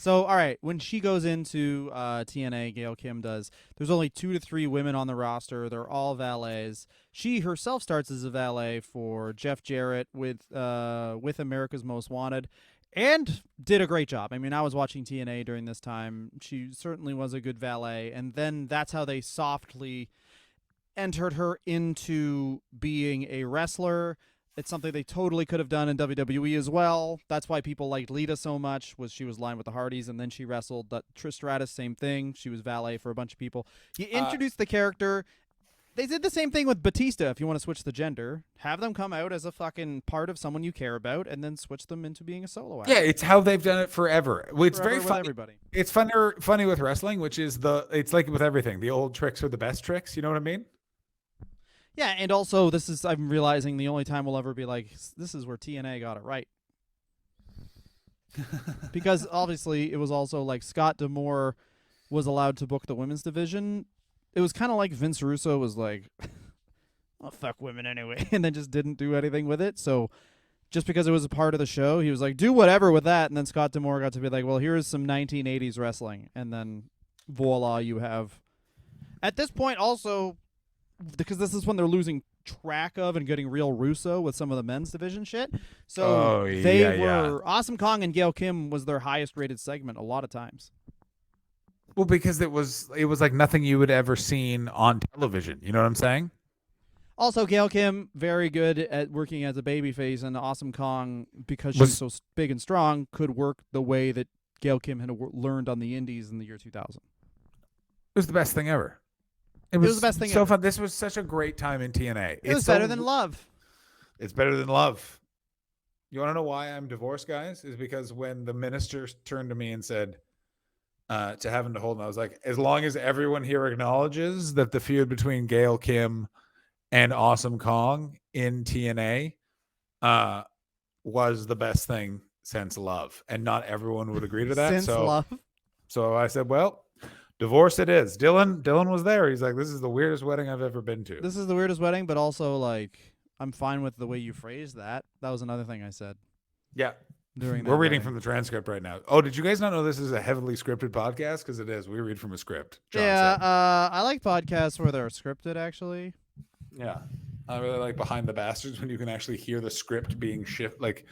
So, all right, when she goes into TNA, Gail Kim does, there's only 2 to 3 women on the roster. They're all valets. She herself starts as a valet for Jeff Jarrett with America's Most Wanted and did a great job. I mean, I was watching TNA during this time. She certainly was a good valet, and then that's how they softly entered her into being a wrestler. It's something they totally could have done in WWE as well. That's why people liked Lita so much, was she was lined with the Hardys, and then she wrestled. Trish Stratus, same thing. She was valet for a bunch of people. You introduced the character. They did the same thing with Batista, if you want to switch the gender. Have them come out as a fucking part of someone you care about, and then switch them into being a solo act. Yeah, it's how they've done it forever. It's Forever very with funny. everybody. It's funny with wrestling, which is it's like with everything. The old tricks are the best tricks. You know what I mean? Yeah, and also I'm realizing the only time we'll ever be like, this is where TNA got it right. Because obviously it was also like Scott D'Amore was allowed to book the women's division. It was kind of like Vince Russo was like, oh, fuck women anyway, and then just didn't do anything with it. So just because it was a part of the show, he was like, do whatever with that. And then Scott D'Amore got to be like, well, here's some 1980s wrestling. And then voila, you have. At this point also, because this is when they're losing track of and getting real Russo with some of the men's division shit. So Awesome Kong and Gail Kim was their highest rated segment a lot of times. Well, because it was like nothing you would ever seen on television. You know what I'm saying? Also, Gail Kim, very good at working as a babyface, and Awesome Kong, because she's so big and strong, could work the way that Gail Kim had learned on the indies in the year 2000. It was the best thing ever. It was the best thing so ever. fun. This was such a great time in TNA. It was better than Love. It's better than Love. You want to know why I'm divorced, guys? Is because when the minister turned to me and said, to Heaven to Hold, and I was like, as long as everyone here acknowledges that the feud between Gail Kim and Awesome Kong in TNA was the best thing since Love. And not everyone would agree to that. Since Love. So I said, well, divorce it is. Dylan was there. He's like, this is the weirdest wedding I've ever been to. This is the weirdest wedding, but also, like, I'm fine with the way you phrased that. That was another thing I said. Yeah. We're reading from the transcript right now. Oh, did you guys not know this is a heavily scripted podcast? Because it is. We read from a script. John said. I like podcasts where they're scripted, actually. Yeah. I really like Behind the Bastards when you can actually hear the script being shift. Like,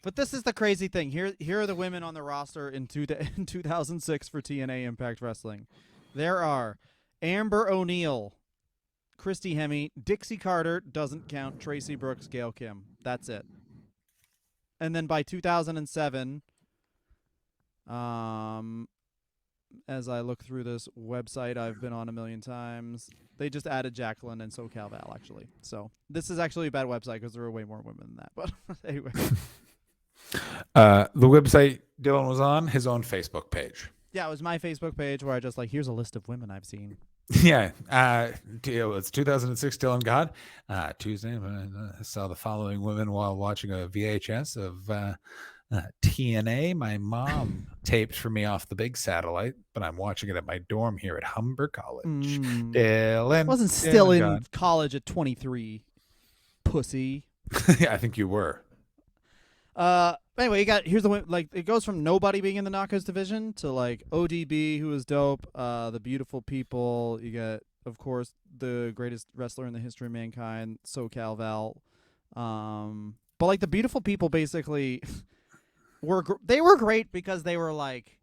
but this is the crazy thing. Here are the women on the roster in 2006 for TNA Impact Wrestling. There are Amber O'Neil, Christy Hemme, Dixie Carter, doesn't count, Tracy Brooks, Gail Kim. That's it. And then by 2007, as I look through this website I've been on a million times, they just added Jacqueline and SoCal Val, actually. So this is actually a bad website because there are way more women than that. But anyway. The website Dylan was on, his own Facebook page. Yeah, it was my Facebook page where I just like, here's a list of women I've seen. Yeah. It's 2006 Dylan God. Tuesday, I saw the following women while watching a VHS of TNA. My mom taped for me off the big satellite, but I'm watching it at my dorm here at Humber College. Dylan. I wasn't still in college at 23, pussy. Yeah, I think you were. Anyway, here's the way, like, it goes from nobody being in the Knockouts division to like ODB, who is dope, the Beautiful People. You get, of course, the greatest wrestler in the history of mankind, SoCal Val. But like the Beautiful People basically they were great because they were like,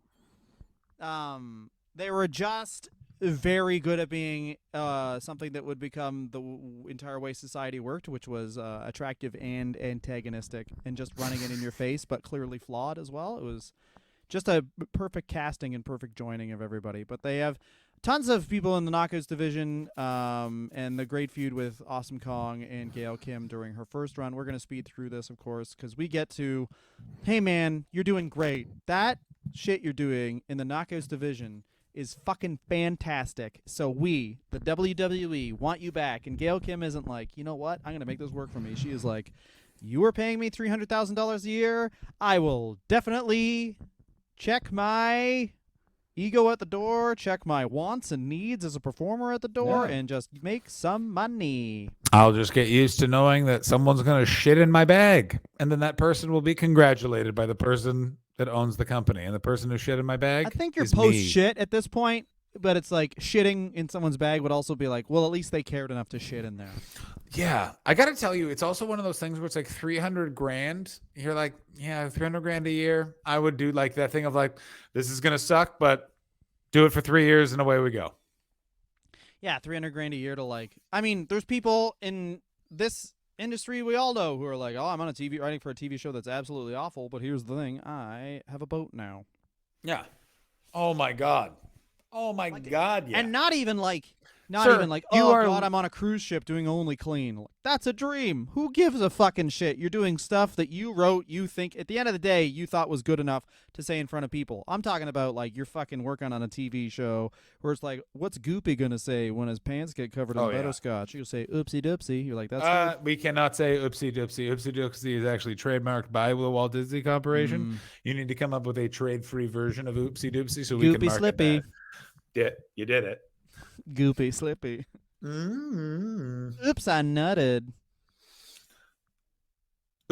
they were just very good at being something that would become the entire way society worked, which was attractive and antagonistic, and just running it in your face, but clearly flawed as well. It was just a perfect casting and perfect joining of everybody. But they have tons of people in the Knockouts division, and the great feud with Awesome Kong and Gail Kim during her first run. We're going to speed through this, of course, because we get to, hey, man, you're doing great. That shit you're doing in the Knockouts division is fucking fantastic. So we, the WWE, want you back. And Gail Kim isn't like, you know what? I'm going to make this work for me. She is like, you are paying me $300,000 a year. I will definitely check my ego at the door, check my wants and needs as a performer at the door, Yeah. and just make some money. I'll just get used to knowing that someone's going to shit in my bag. And then that person will be congratulated by the person that owns the company. And the person who shit in my bag I think you're is post me. shit at this point, but it's like shitting in someone's bag would also be like, well, at least they cared enough to shit in there. Yeah. I got to tell you, it's also one of those things where it's like 300 grand. You're like, yeah, 300 grand a year. I would do like that thing of like, this is going to suck, but do it for 3 years and away we go. Yeah, 300 grand a year to like, I mean, there's people in this industry we all know who are like, oh, I'm on a TV writing for a TV show that's absolutely awful, but here's the thing, I have a boat now. Yeah. Oh my God. Oh my God. Yeah. And not even like, Sir, you oh are- God, I'm on a cruise ship doing only clean. That's a dream. Who gives a fucking shit? You're doing stuff that you wrote, you think, at the end of the day, you thought was good enough to say in front of people. I'm talking about like you're fucking working on a TV show where it's like, what's Goopy gonna say when his pants get covered in butterscotch? You'll say, oopsie doopsie. You're like, that's good. we cannot say oopsie doopsie. Oopsie doopsie is actually trademarked by the Walt Disney Corporation. You need to come up with a trade-free version of oopsie doopsie so we can Goopy market slippy. that. Yeah, you did it. Goopy slippy. Mm-hmm. Oops, I nutted.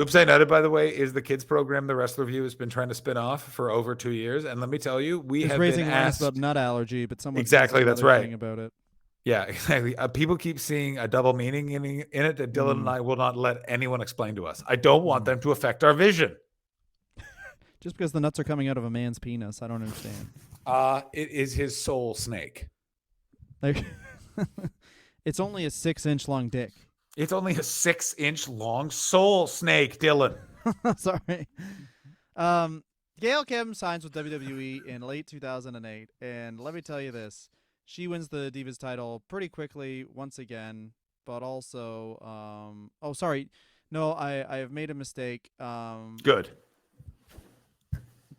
Oops, I Nutted, by the way, is the kids program the Wrestler Review has been trying to spin off for over 2 years. And let me tell you, we It's have raising been awareness asked about nut allergy, but someone Exactly, that's another right. thing about it. Yeah, exactly. People keep seeing a double meaning in it that Dylan and I will not let anyone explain to us. I don't want them to affect our vision. Just because the nuts are coming out of a man's penis, I don't understand. It is his soul snake. Like, it's only a 6-inch long dick. It's only a 6-inch long soul snake, Dylan. Sorry. Gail Kim signs with WWE in late 2008, and let me tell you this: she wins the Divas title pretty quickly once again. But also, oh, sorry, no, I have made a mistake. Good.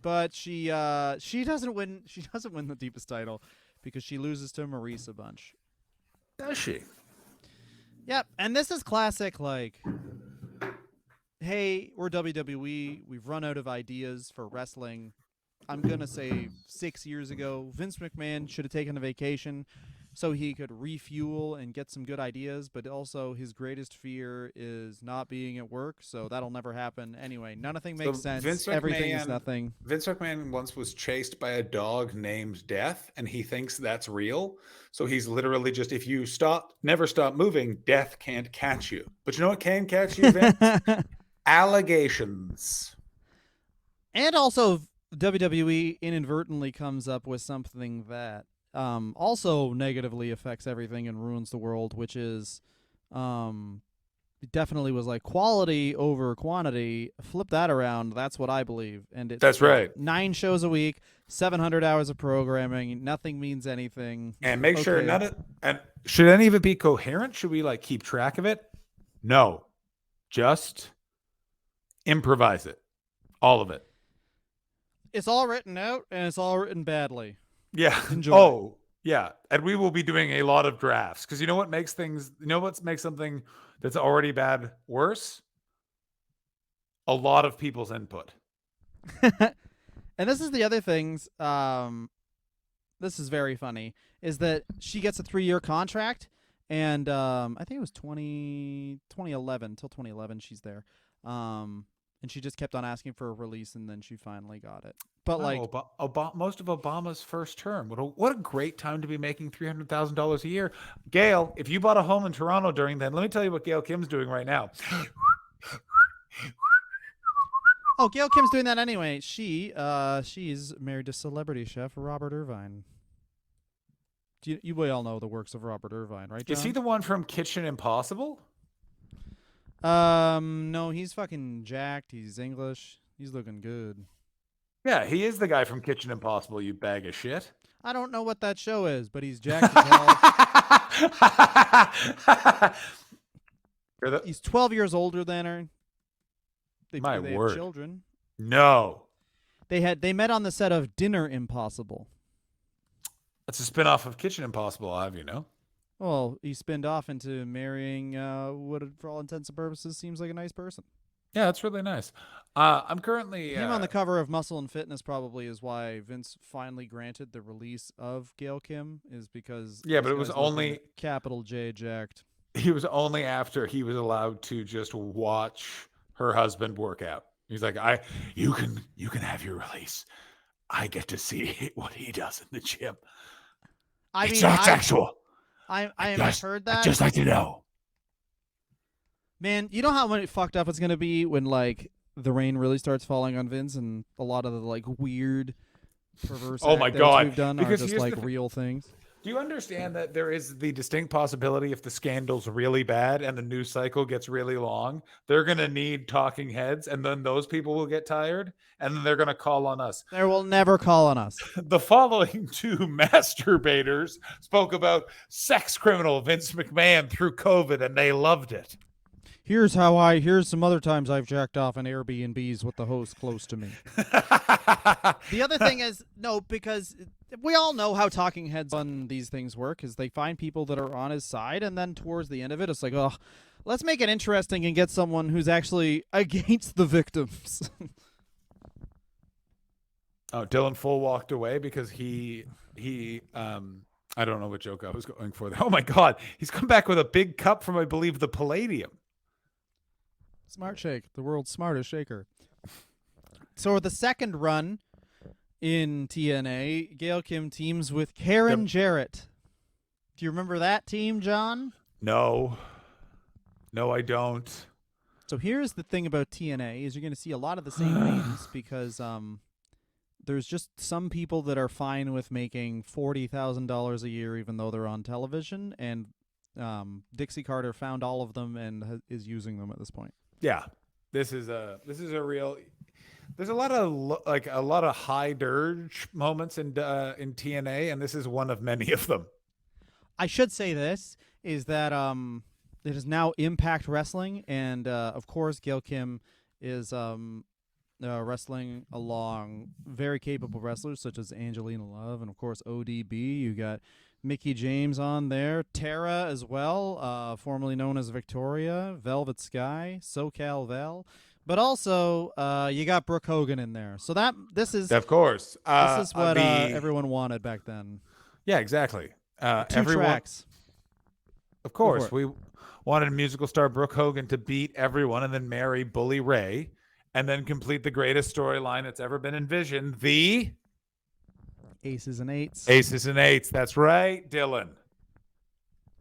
But she doesn't win. She doesn't win the Divas title because she loses to Maurice a bunch. Does she? Yep, and this is classic, like, hey, we're WWE. We've run out of ideas for wrestling. I'm going to say 6 years ago, Vince McMahon should have taken a vacation so he could refuel and get some good ideas, but also his greatest fear is not being at work, so that'll never happen. Anyway, nothing makes sense. Everything is nothing. Vince McMahon once was chased by a dog named Death, and he thinks that's real. So he's literally just, if you never stop moving, Death can't catch you. But you know what can catch you, Vince? Allegations. And also, WWE inadvertently comes up with something that also negatively affects everything and ruins the world, which is it definitely was like quality over quantity. Flip that around. That's what I believe. And it's That's right. 9 shows a week, 700 hours of programming. Nothing means anything. And make sure and should any of it be coherent? Should we like keep track of it? No. Just improvise it. All of it. It's all written out, and it's all written badly. Yeah. Enjoy. Oh, yeah. And we will be doing a lot of drafts because you know what makes something that's already bad worse? A lot of people's input. And this is the other things. This is very funny. Is that she gets a 3-year contract, and I think it was 2011 till 2011. She's there. And she just kept on asking for a release, and then she finally got it. But most of Obama's first term. What a great time to be making $300,000 a year. Gail, if you bought a home in Toronto during then, let me tell you what Gail Kim's doing right now. Oh, Gail Kim's doing that anyway. She's married to celebrity chef Robert Irvine. You all know the works of Robert Irvine, right, John? Is he the one from Kitchen Impossible? No, he's fucking jacked. He's English. He's looking good. Yeah, he is the guy from Kitchen Impossible, you bag of shit. I don't know what that show is, but he's jacked as hell. He's 12 years older than her. They My have word. children. No. They met on the set of Dinner Impossible. That's a spin-off of Kitchen Impossible, I'll have you know. Well, he spinned off into marrying what, for all intents and purposes, seems like a nice person. Yeah, that's really nice. I'm currently him on the cover of Muscle and Fitness probably is why Vince finally granted the release of Gail Kim, is because but it was only capital J jacked. He was only after he was allowed to just watch her husband work out. He's like, you can have your release. I get to see what he does in the gym. It's not sexual. I've heard that. I just like to know. Man, you know how fucked up it's gonna be when like the rain really starts falling on Vince and a lot of the like weird perverse we've done because are just like real things. Do you understand that there is the distinct possibility if the scandal's really bad and the news cycle gets really long, they're going to need talking heads, and then those people will get tired, and then they're going to call on us. They will never call on us. The following two masturbators spoke about sex criminal Vince McMahon through COVID, and they loved it. Here's some other times I've jacked off in Airbnbs with the host close to me. The other thing is, no, because we all know how talking heads on these things work, is they find people that are on his side, and then towards the end of it, it's like, oh, let's make it interesting and get someone who's actually against the victims. Oh, Dylan Full walked away because he I don't know what joke I was going for there. Oh my God, he's come back with a big cup from, I believe, the Palladium. Smart Shake, the world's smartest shaker. So the second run in TNA, Gail Kim teams with Karen Jarrett. Do you remember that team, John? No, I don't. So here's the thing about TNA is you're going to see a lot of the same names because there's just some people that are fine with making $40,000 a year even though they're on television, and Dixie Carter found all of them and is using them at this point. Yeah, this is a real. There's a lot of high dirge moments in TNA, and this is one of many of them. I should say this is that it is now Impact Wrestling, and of course Gail Kim is wrestling along very capable wrestlers such as Angelina Love and of course ODB. You got Mickey James on there, Tara as well, formerly known as Victoria, Velvet Sky, SoCal Val, but also you got Brooke Hogan in there. So this is of course this is what everyone wanted back then. Yeah, exactly. Two tracks. Of course, we wanted musical star Brooke Hogan to beat everyone and then marry Bully Ray, and then complete the greatest storyline that's ever been envisioned: the Aces and Eights. Aces and Eights. That's right, Dylan.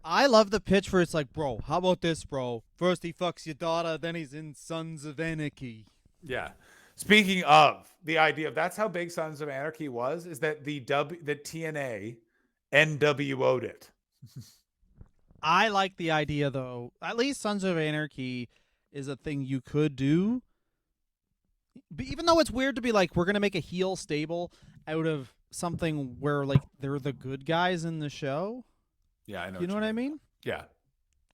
I love the pitch for it's like, bro, how about this, bro? First he fucks your daughter, then he's in Sons of Anarchy. Yeah. Speaking of the idea of that's how big Sons of Anarchy was, is that the TNA NWO'd it. I like the idea though. At least Sons of Anarchy is a thing you could do. But even though it's weird to be like, we're gonna make a heel stable out of something where like they're the good guys in the show. Yeah, I know. You know what I mean? Yeah.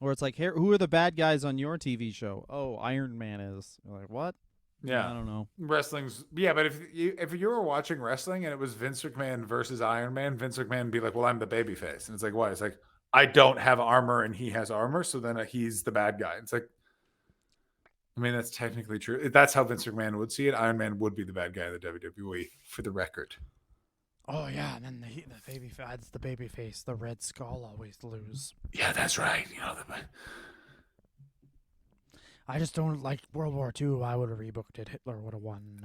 Or it's like, who are the bad guys on your TV show? Oh, Iron Man is. You're like, what? Yeah, I don't know. Wrestling's but if you were watching wrestling and it was Vince McMahon versus Iron Man, Vince McMahon would be like, well, I'm the babyface, and it's like, why? It's like, I don't have armor and he has armor, so then he's the bad guy. It's like, I mean, that's technically true. That's how Vince McMahon would see it. Iron Man would be the bad guy of the WWE, for the record. Oh yeah, and then the baby face, the baby face, the Red Skull always lose. Yeah, that's right. You know, I just don't like World War II. I would have rebooked it. Hitler would have won.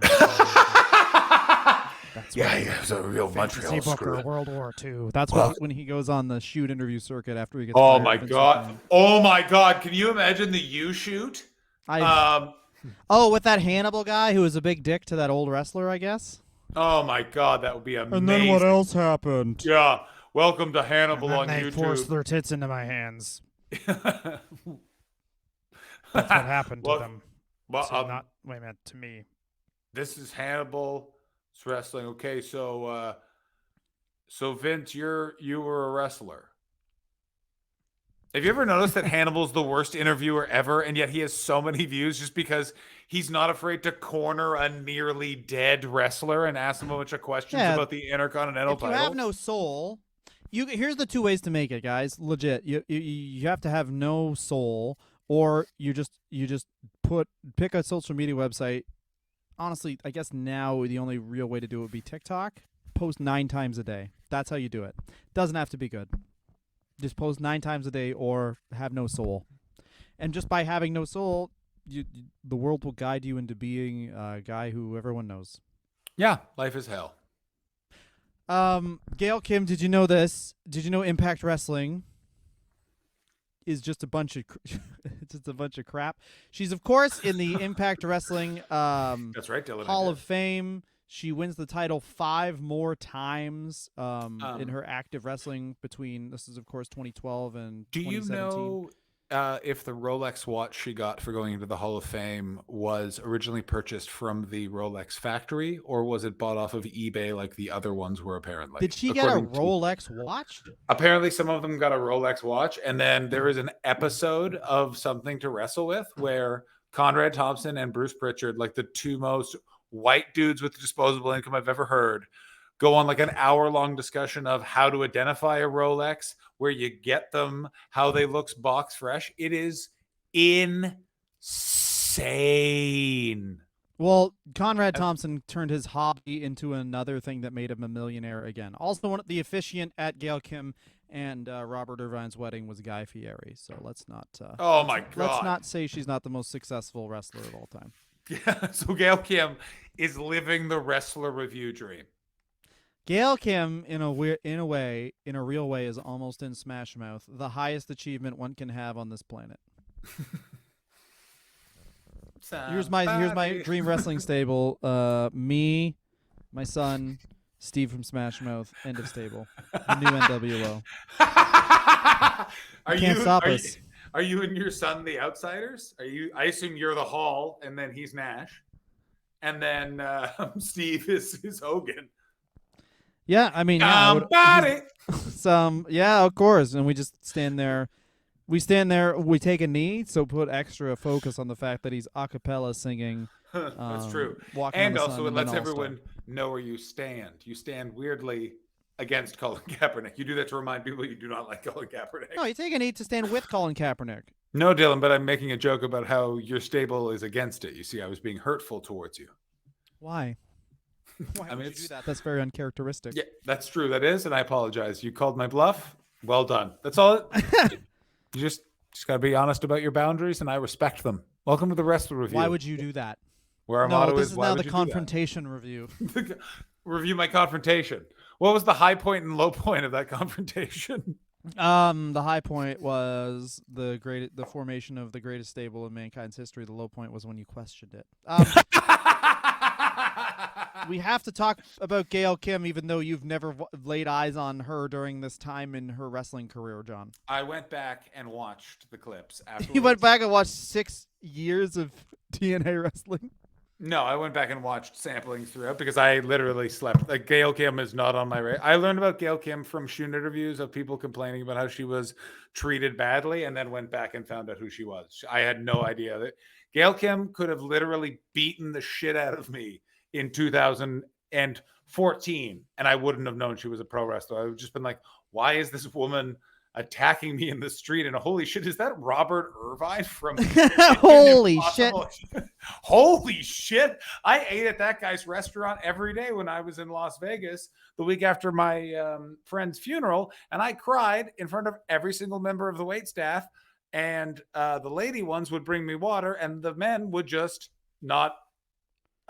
That's it was a real Montreal screw. World War II. That's when he goes on the shoot interview circuit after he gets. Oh my god! Oh my god! Can you imagine the U shoot? With that Hannibal guy who was a big dick to that old wrestler, I guess. Oh my god, that would be amazing. And then what else happened? Yeah. Welcome to And Hannibal then on they forced YouTube. their tits into my hands. That's what happened to Look, them. well, Wait a minute, to me. this is Hannibal. It's wrestling. Okay, so Vince, you were a wrestler. Have you ever noticed that Hannibal's the worst interviewer ever, and yet he has so many views just because he's not afraid to corner a nearly dead wrestler and ask him a bunch of questions Yeah, about the Intercontinental if you title? have no soul, here's the two ways to make it, guys. Legit, you have to have no soul, or you just pick a social media website. Honestly, I guess now the only real way to do it would be TikTok. Post 9 times a day. That's how you do it. Doesn't have to be good. Just post 9 times a day or have no soul. And just by having no soul, the world will guide you into being a guy who everyone knows. Yeah, life is hell. Gail Kim, did you know this? Did you know Impact Wrestling is just a bunch of crap? She's of course in the Impact Wrestling That's right, Dylan. Hall of Fame. She wins the title 5 more times in her active wrestling between, this is of course 2012 and 2017. Do you know if the Rolex watch she got for going into the Hall of Fame was originally purchased from the Rolex factory, or was it bought off of eBay like the other ones were apparently? Did she get a Rolex watch? Apparently some of them got a Rolex watch, and then there is an episode of Something to Wrestle With where Conrad Thompson and Bruce Pritchard, like the two most white dudes with disposable income I've ever heard, go on like an hour-long discussion of how to identify a Rolex, where you get them, how they look box fresh. It is insane. Well, Conrad Thompson turned his hobby into another thing that made him a millionaire again. Also, the officiant at Gail Kim and Robert Irvine's wedding was Guy Fieri. So let's not. Oh my God! Let's not say she's not the most successful wrestler of all time. Yeah, so Gail Kim is living the wrestler review dream. Gail Kim, in a real way, is almost in Smash Mouth, the highest achievement one can have on this planet. Here's my dream wrestling stable. Me, my son, Steve from Smash Mouth, end of stable. The new NWO. Can't stop us. Are you and your son the outsiders? I assume you're the Hall, and then he's Nash, and then Steve is Hogan. Yeah, I mean, yeah, yeah, of course, and we just stand there. We stand there. We take a knee, so put extra focus on the fact that he's a cappella singing. That's true, and also it lets everyone know where you stand. You stand weirdly against Colin Kaepernick. You do that to remind people you do not like Colin Kaepernick. No, you take a knee to stand with Colin Kaepernick. No, Dylan, but I'm making a joke about how your stable is against it. You see, I was being hurtful towards you. Why? Why would you do that? That's very uncharacteristic. Yeah, that's true. That is, and I apologize. You called my bluff. Well done. That's all. You just got to be honest about your boundaries, and I respect them. Welcome to the Wrestler Review. Why would you do that? Where our motto this is, is why now would the you confrontation review. Review my confrontation. What was the high point and low point of that confrontation? The high point was the formation of the greatest stable in mankind's history. The low point was when you questioned it. We have to talk about Gail Kim, even though you've never laid eyes on her during this time in her wrestling career, John. I went back and watched the clips afterwards. You went back and watched 6 years of TNA wrestling? No, I went back and watched samplings throughout because I literally slept. Like, Gail Kim is not on my radar. I learned about Gail Kim from shoot interviews of people complaining about how she was treated badly, and then went back and found out who she was. I had no idea that Gail Kim could have literally beaten the shit out of me in 2014, and I wouldn't have known she was a pro wrestler. I would have just been like, why is this woman attacking me in the street? And holy shit, is that Robert Irvine from Holy shit. Holy shit. I ate at that guy's restaurant every day when I was in Las Vegas the week after my friend's funeral, and I cried in front of every single member of the wait staff, and the lady ones would bring me water, and the men would just not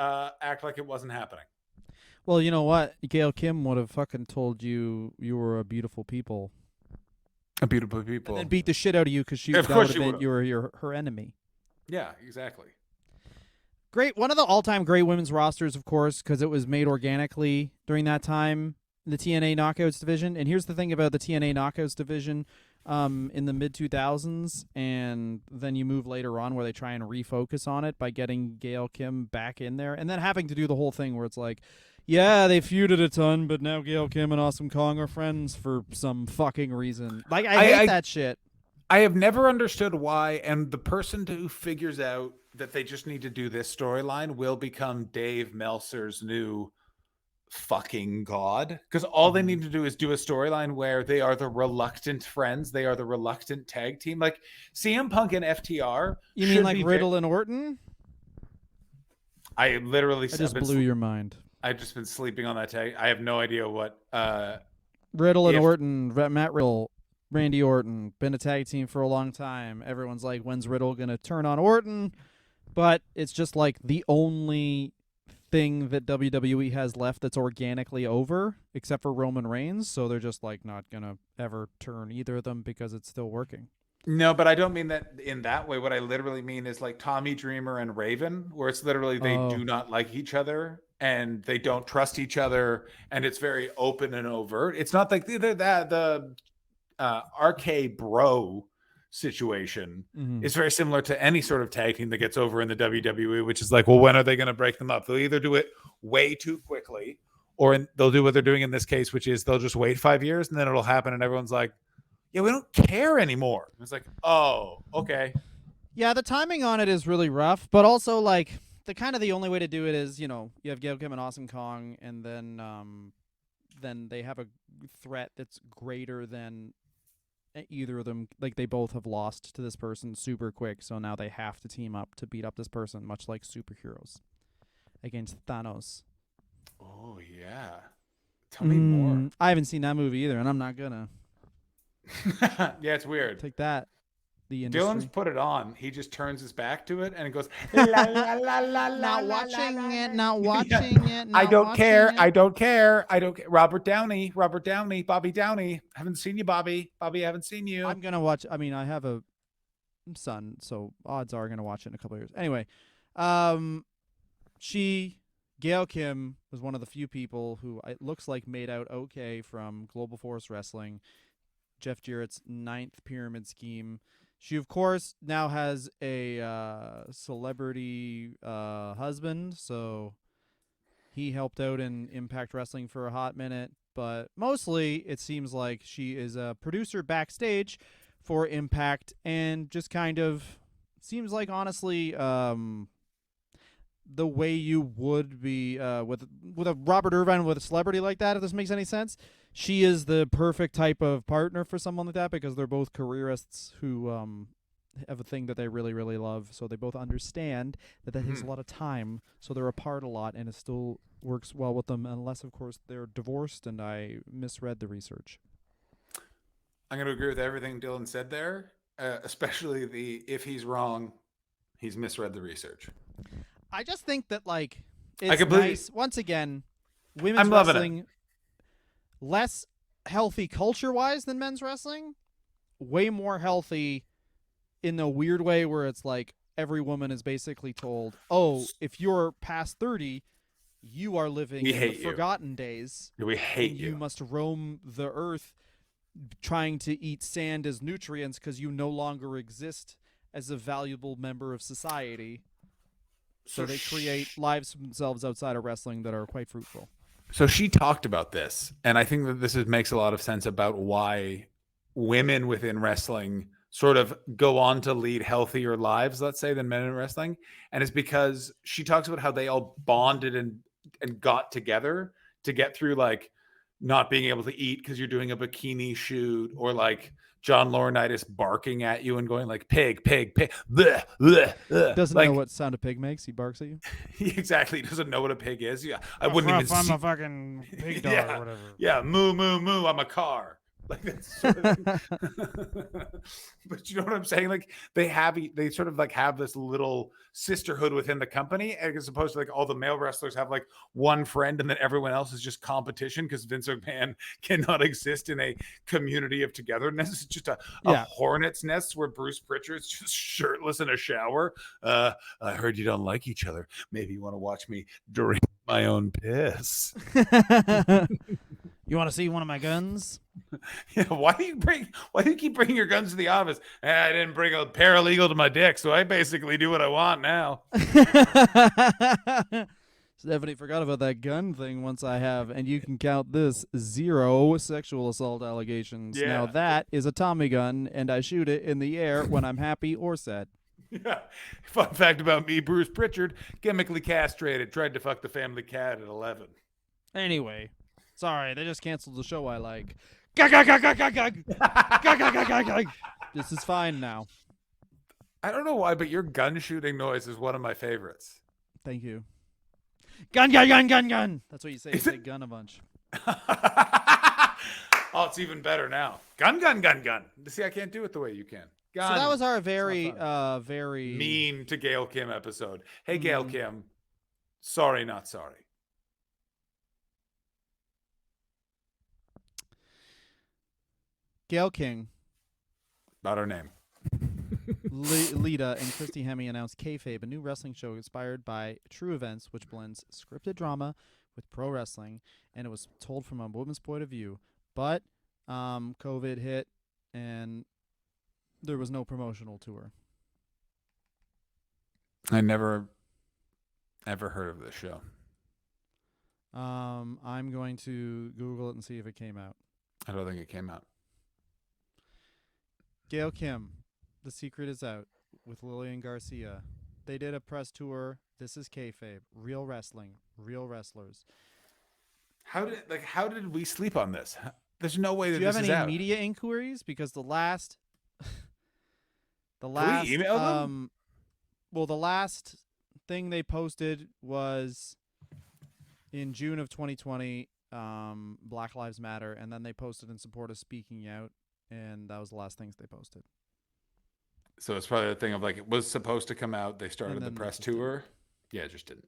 act like it wasn't happening. Well, you know what? Gail Kim would have fucking told you were a beautiful people. A beautiful people. And then beat the shit out of you because Of course she you were her enemy. Yeah, exactly. Great. One of the all-time great women's rosters, of course, because it was made organically during that time. the TNA Knockouts division. And here's the thing about the TNA Knockouts division in the mid 2000s, and then you move later on where they try and refocus on it by getting Gail Kim back in there, and then having to do the whole thing where it's like, yeah, they feuded a ton, but now Gail Kim and Awesome Kong are friends for some fucking reason. Like, I hate that shit. I have never understood why, and the person who figures out that they just need to do this storyline will become Dave Meltzer's new fucking god, because all they need to do is do a storyline where they are the reluctant friends, they are the reluctant tag team. Like CM Punk and FTR. You mean like Riddle and Orton? I literally just blew your mind. I've just been sleeping on that tag. I have no idea what Riddle and Orton, Matt Riddle, Randy Orton, been a tag team for a long time. Everyone's like, when's Riddle gonna turn on Orton? But it's just like the only thing that WWE has left that's organically over, except for Roman Reigns. So they're just like not gonna ever turn either of them because it's still working. No, but I don't mean that in that way. What I literally mean is like Tommy Dreamer and Raven, where it's literally they do not like each other and they don't trust each other, and it's very open and overt. It's not like the RK Bro situation is very similar to any sort of tag team that gets over in the WWE, which is like, well, when are they going to break them up? They'll either do it way too quickly, or they'll do what they're doing in this case, which is they'll just wait 5 years and then it'll happen, and everyone's like, yeah, we don't care anymore. And it's like, oh, okay. Yeah, the timing on it is really rough, but also like the only way to do it is, you know, you have Gail Kim and Awesome Kong, and then they have a threat that's greater than either of them. Like they both have lost to this person super quick, so now they have to team up to beat up this person, much like superheroes against Thanos. Oh yeah, tell me more. I haven't seen that movie either, and I'm not gonna. Yeah, it's weird. Take that. The industry. Dylan's put it on. He just turns his back to it and it goes la, la, la, la, not la, watching la, it, la. not watching it. Not I don't care. it. I don't care. I don't care. Robert Downey, Bobby Downey. Haven't seen you, Bobby. Bobby, I haven't seen you. I'm gonna watch. I mean, I have a son, so odds are I'm gonna watch it in a couple of years. Anyway, Gail Kim was one of the few people who it looks like made out okay from Global Force Wrestling, Jeff Jarrett's 9th pyramid scheme. She, of course, now has a celebrity husband, so he helped out in Impact Wrestling for a hot minute. But mostly, it seems like she is a producer backstage for Impact, and just kind of seems like, honestly, the way you would be with a Robert Irvine with a celebrity like that, if this makes any sense. She is the perfect type of partner for someone like that because they're both careerists who have a thing that they really, really love. So they both understand that takes a lot of time. So they're apart a lot, and it still works well with them, unless, of course, they're divorced, and I misread the research. I'm going to agree with everything Dylan said there, especially the if he's wrong, he's misread the research. I just think that, like, it's nice. Once again, women's wrestling, less healthy culture-wise than men's wrestling, way more healthy in a weird way where it's like every woman is basically told, oh, if you're past 30, you are living in the forgotten days. We hate you. You must roam the earth trying to eat sand as nutrients because you no longer exist as a valuable member of society. So they create lives for themselves outside of wrestling that are quite fruitful. So she talked about this, and I think that this makes a lot of sense about why women within wrestling sort of go on to lead healthier lives, let's say, than men in wrestling. And it's because she talks about how they all bonded and got together to get through, like, not being able to eat because you're doing a bikini shoot, or like John Laurinaitis barking at you and going like pig, pig, pig. Bleh, bleh, bleh. Doesn't like, know what sound a pig makes. He barks at you. He exactly doesn't know what a pig is. Yeah, I wouldn't even. I'm a fucking pig dog or whatever. Yeah, moo, moo, moo. I'm a car. Like that's sort of but you know what I'm saying? Like they sort of like have this little sisterhood within the company, as opposed to like all the male wrestlers have like one friend and then everyone else is just competition because Vince McMahon cannot exist in a community of togetherness. It's just a hornet's nest where Bruce Pritchard's just shirtless in a shower. I heard you don't like each other. Maybe you want to watch me drink my own piss. You want to see one of my guns? Yeah, why do you keep bringing your guns to the office? I didn't bring a paralegal to my dick, so I basically do what I want now. Stephanie forgot about that gun thing once I have, and you can count this 0 sexual assault allegations. Now Yeah. that is a Tommy gun, and I shoot it in the air when I'm happy or sad. Yeah. Fun fact about me, Bruce Pritchard, chemically castrated, tried to fuck the family cat at 11. Anyway, sorry, they just canceled the show I like. Gug, gug, gug, gug, gug, gug. Gug, gug, gug, gug, gug. This is fine now. I don't know why, but your gun shooting noise is one of my favorites. Thank you. Gun, gun, gun, gun, gun. That's what you say. You say gun a bunch. Oh, it's even better now. Gun, gun, gun, gun. See, I can't do it the way you can. Gun. So that was our very, It's very mean to Gail Kim episode. Hey, Gail Kim. Sorry, not sorry. Gail King, Not her name. Lita, and Christy Hemme announced Kayfabe, a new wrestling show inspired by true events, which blends scripted drama with pro wrestling, and it was told from a woman's point of view. But COVID hit, and there was no promotional tour. I never ever heard of this show. I'm going to Google it and see if it came out. I don't think it came out. Gail Kim, The Secret is Out with Lillian Garcia. They did a press tour. This is kayfabe. Real wrestling. Real wrestlers. How did we sleep on this? There's no way that Do you have this any is out. media inquiries? Because the last Can we email them? Well, the last thing they posted was in June of 2020, Black Lives Matter, and then they posted in support of speaking out, and that was the last things they posted. So it's probably a thing of like it was supposed to come out. They started And the then press it just didn't. tour. Yeah, it just didn't.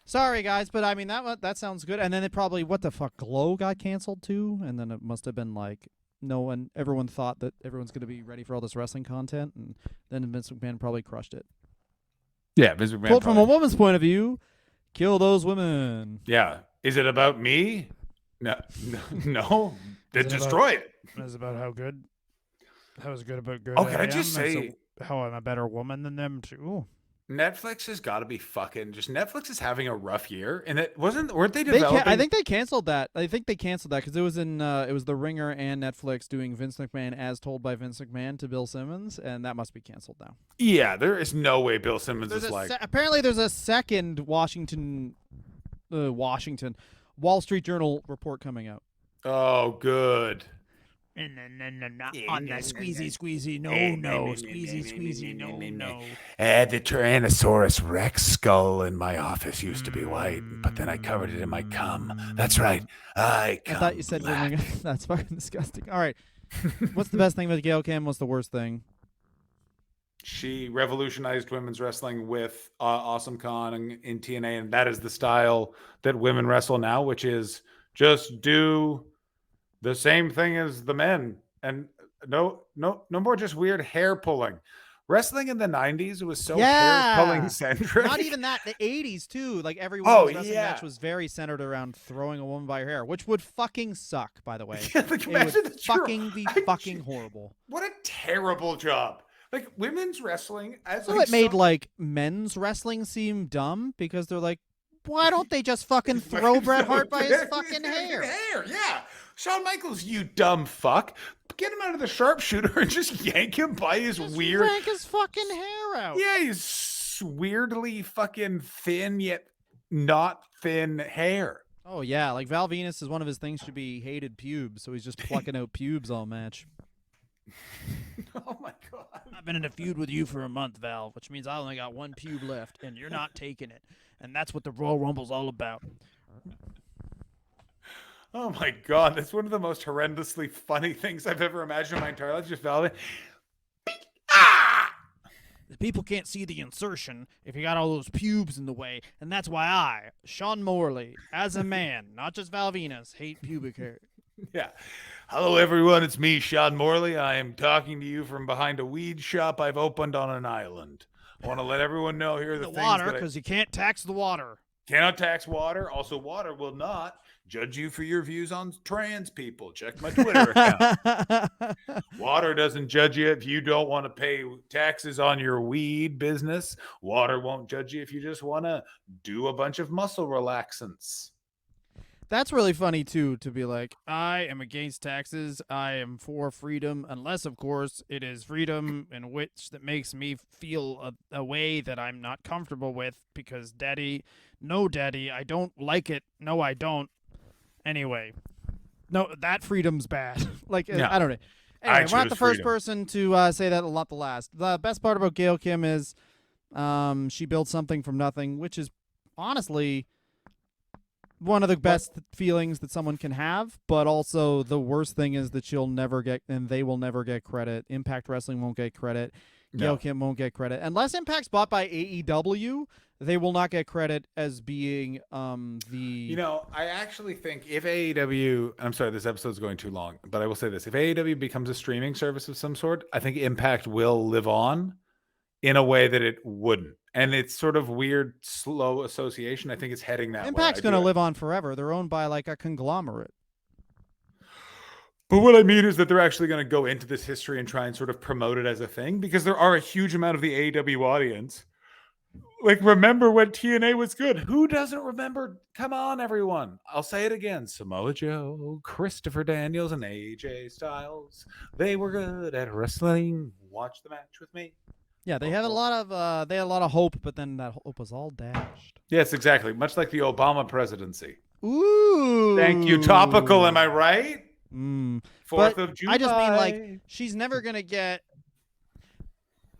Sorry, guys, but I mean that sounds good. And then it probably what the fuck Glow got canceled too, and then it must have been like everyone thought that everyone's going to be ready for all this wrestling content, and then Vince McMahon probably crushed it. Yeah, Vince McMahon. Quote from a woman's point of view: "Kill those women." Yeah, is it about me? No, no. Then Is it destroy it. It's about how good. How is good about good? Oh, can I am, just and say- how I'm a better woman than them too? Netflix has got to be fucking. Just Netflix is having a rough year, and weren't they They developing? I think they canceled that. I think they canceled that because it was The Ringer and Netflix doing Vince McMahon as told by Vince McMahon to Bill Simmons, and that must be canceled now. Yeah, there is no way Bill Simmons is like. Apparently there's a second Wall Street Journal report coming out. Oh, good. No, on that squeezy, no, squeezy, no. The Tyrannosaurus Rex skull in my office used to be white, but then I covered it in my cum. That's right. I thought you said that's fucking disgusting. All right. What's the best thing about Gail Kim? What's the worst thing? She revolutionized women's wrestling with Awesome Kong in TNA, and that is the style that women wrestle now, which is just do the same thing as the men, and no more just weird hair pulling. Wrestling in the 90s was so hair pulling centric. Not even that. The 80s too. Like every Oh, women's wrestling yeah. match was very centered around throwing a woman by her hair, which would fucking suck. By the way, Yeah, like, it imagine would the fucking be I- fucking horrible. What a terrible job. Like women's wrestling as So like it made some- like men's wrestling seem dumb because they're like, why don't they just fucking throw Bret Hart by his fucking hair? Yeah. Shawn Michaels, you dumb fuck. Get him out of the sharpshooter and just yank him by his Just weird. yank his fucking hair out. Yeah, he's weirdly fucking thin yet not thin hair. Oh yeah, like Val Venus is one of his things should be hated pubes, so he's just plucking out pubes all match. Oh my god. I've been in a feud with you for a month, Val, which means I only got one pube left, and you're not taking it. And that's what the Royal Rumble's all about. Oh my god, that's one of the most horrendously funny things I've ever imagined in my entire life. Just valid. People can't see the insertion if you got all those pubes in the way, and that's why I, Sean Morley, as a man, not just Val Venus, hate pubic hair. Yeah. Hello, everyone. It's me, Sean Morley. I am talking to you from behind a weed shop I've opened on an island. I want to let everyone know here are the The things water, that I because you can't tax the water. cannot tax water. Also, water will not judge you for your views on trans people. Check my Twitter account. Water doesn't judge you if you don't want to pay taxes on your weed business. Water won't judge you if you just want to do a bunch of muscle relaxants. That's really funny too, to be like, I am against taxes. I am for freedom, unless, of course, it is freedom in which that makes me feel a way that I'm not comfortable with because daddy, I don't like it. No, I don't. Anyway, no, that freedom's bad. Like, Yeah. I don't know. Anyway, we're not choose the first freedom. person to say that, not the last. The best part about Gail Kim is she built something from nothing, which is honestly one of the best feelings that someone can have, but also the worst thing is that she'll never get, and they will never get credit. Impact Wrestling won't get credit. Gail Kim won't get credit. Unless Impact's bought by AEW, they will not get credit as being the... You know, I actually think if AEW... I'm sorry, this episode's going too long, but I will say this. If AEW becomes a streaming service of some sort, I think Impact will live on in a way that it wouldn't. And it's sort of weird, slow association. I think it's heading that way. Impact's going to live on forever. They're owned by like a conglomerate. But what I mean is that they're actually going to go into this history and try and sort of promote it as a thing because there are a huge amount of the AEW audience. Like, remember when TNA was good? Who doesn't remember? Come on, everyone. I'll say it again. Samoa Joe, Christopher Daniels, and AJ Styles. They were good at wrestling. Watch the match with me. Yeah, they had a lot of hope, but then that hope was all dashed. Yes, exactly. Much like the Obama presidency. Ooh. Thank you. Topical, am I right? 4th of July. I just mean, like, she's never going to get...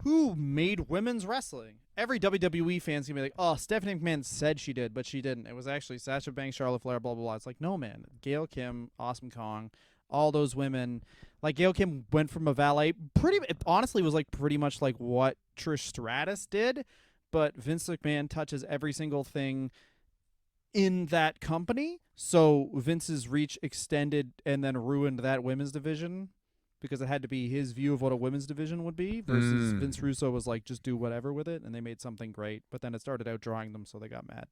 Who made women's wrestling? Every WWE fan's going to be like, oh, Stephanie McMahon said she did, but she didn't. It was actually Sasha Banks, Charlotte Flair, blah, blah, blah. It's like, no, man. Gail Kim, Awesome Kong, all those women... Like, Gail Kim went from a valet, it honestly was like pretty much like what Trish Stratus did, but Vince McMahon touches every single thing in that company, so Vince's reach extended and then ruined that women's division because it had to be his view of what a women's division would be versus Vince Russo was like, just do whatever with it, and they made something great, but then it started outdrawing them, so they got mad.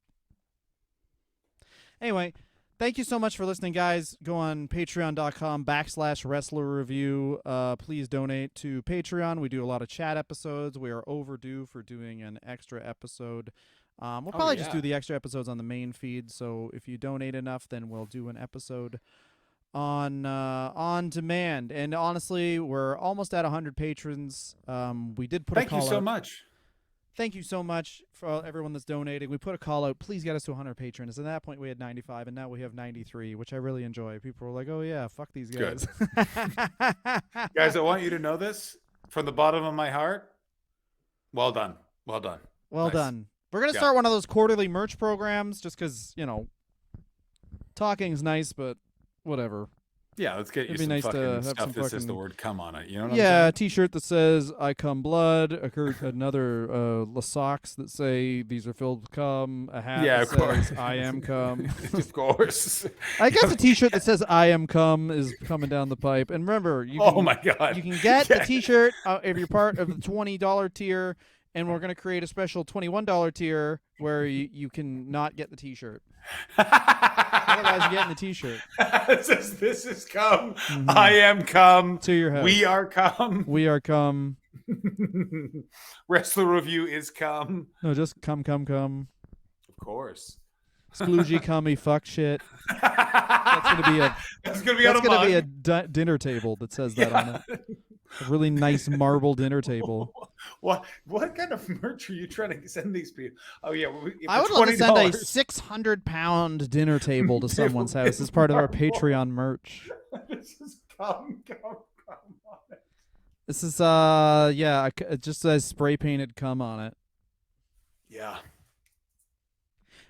Anyway... Thank you so much for listening, guys. Go on patreon.com/wrestler review. Please donate to Patreon. We do a lot of chat episodes. We are overdue for doing an extra episode. We'll probably just do the extra episodes on the main feed. So if you donate enough, then we'll do an episode on demand. And honestly, we're almost at 100 patrons. We did put a call out. Thank you so much. Thank you so much for everyone that's donating. We put a call out. Please get us to 100 patrons. At that point, we had 95, and now we have 93, which I really enjoy. People were like, oh, yeah, fuck these guys. Guys, I want you to know this from the bottom of my heart. Well done. Well done. Well done. We're going to start one of those quarterly merch programs just because, you know, talking's nice, but whatever. Yeah, let's get you It'd some be nice to fucking have stuff some that says fucking- the word "come" on it. You know what Yeah, I'm a T-shirt that says "I come blood." Another socks that say "These are filled with cum." A hat Yeah, that of course. says "I am cum." Of course. I guess a T-shirt that says "I am cum" is coming down the pipe. And remember, you can, Oh my God. you can get the Yeah. T-shirt if you're part of the $20 tier, and we're gonna create a special $21 tier where you can not get the T-shirt. Otherwise, you're getting the T-shirt. It says, "This is cum. I am cum. To your house. We are cum. We are cum. Wrestler Review is cum." No, just cum. Of course. Sploogy cummy fuck shit. That's gonna be a That's gonna be on a That's going to mug. be a dinner table that says that on it. A really nice marble dinner table. What kind of merch are you trying to send these people? Oh yeah, I would love to send a 600-pound dinner table to someone's house as part of our Patreon merch. This is cum on it. This is it just says spray painted cum on it. Yeah.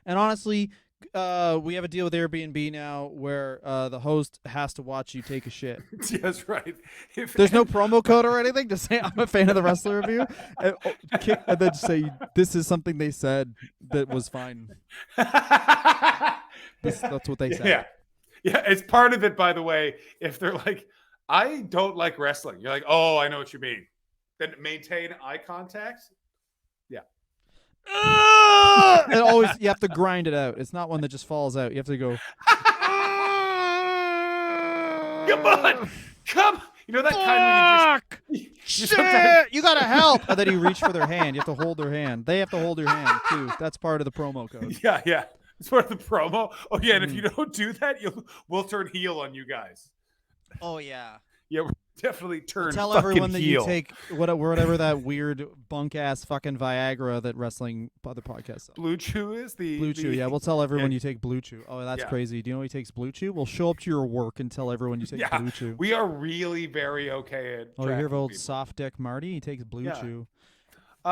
And honestly, we have a deal with Airbnb now where the host has to watch you take a shit. That's right. There's no promo code or anything to say I'm a fan of the Wrestler Review, and then just say this is something they said that was fine. That's what they said. Yeah. Yeah, it's part of it, by the way. If they're like, I don't like wrestling, you're like, oh, I know what you mean. Then maintain eye contact. Yeah. And always you have to grind it out. It's not one that just falls out. You have to go. Come on. Come. You know that kind Fuck! where you Shit! sometimes- You gotta help. And then you reach for their hand. You have to hold their hand. They have to hold your hand too. That's part of the promo code. Yeah. It's part of the promo. Oh yeah, and if Mhm. you don't do that, we'll turn heel on you guys. Oh yeah. Yeah, we're definitely turn Tell fucking everyone that heel. you take whatever that weird bunk ass fucking Viagra that wrestling other podcasts sell. Blue Chew is the Blue Chew, yeah. We'll tell everyone you take Blue Chew. Oh, that's Yeah. crazy. Do you know he takes Blue Chew? We'll show up to your work and tell everyone you take Yeah, Blue Chew. we are really very okay at. Oh, you hear of tracking old people. soft dick Marty? He takes Blue Yeah. Chew.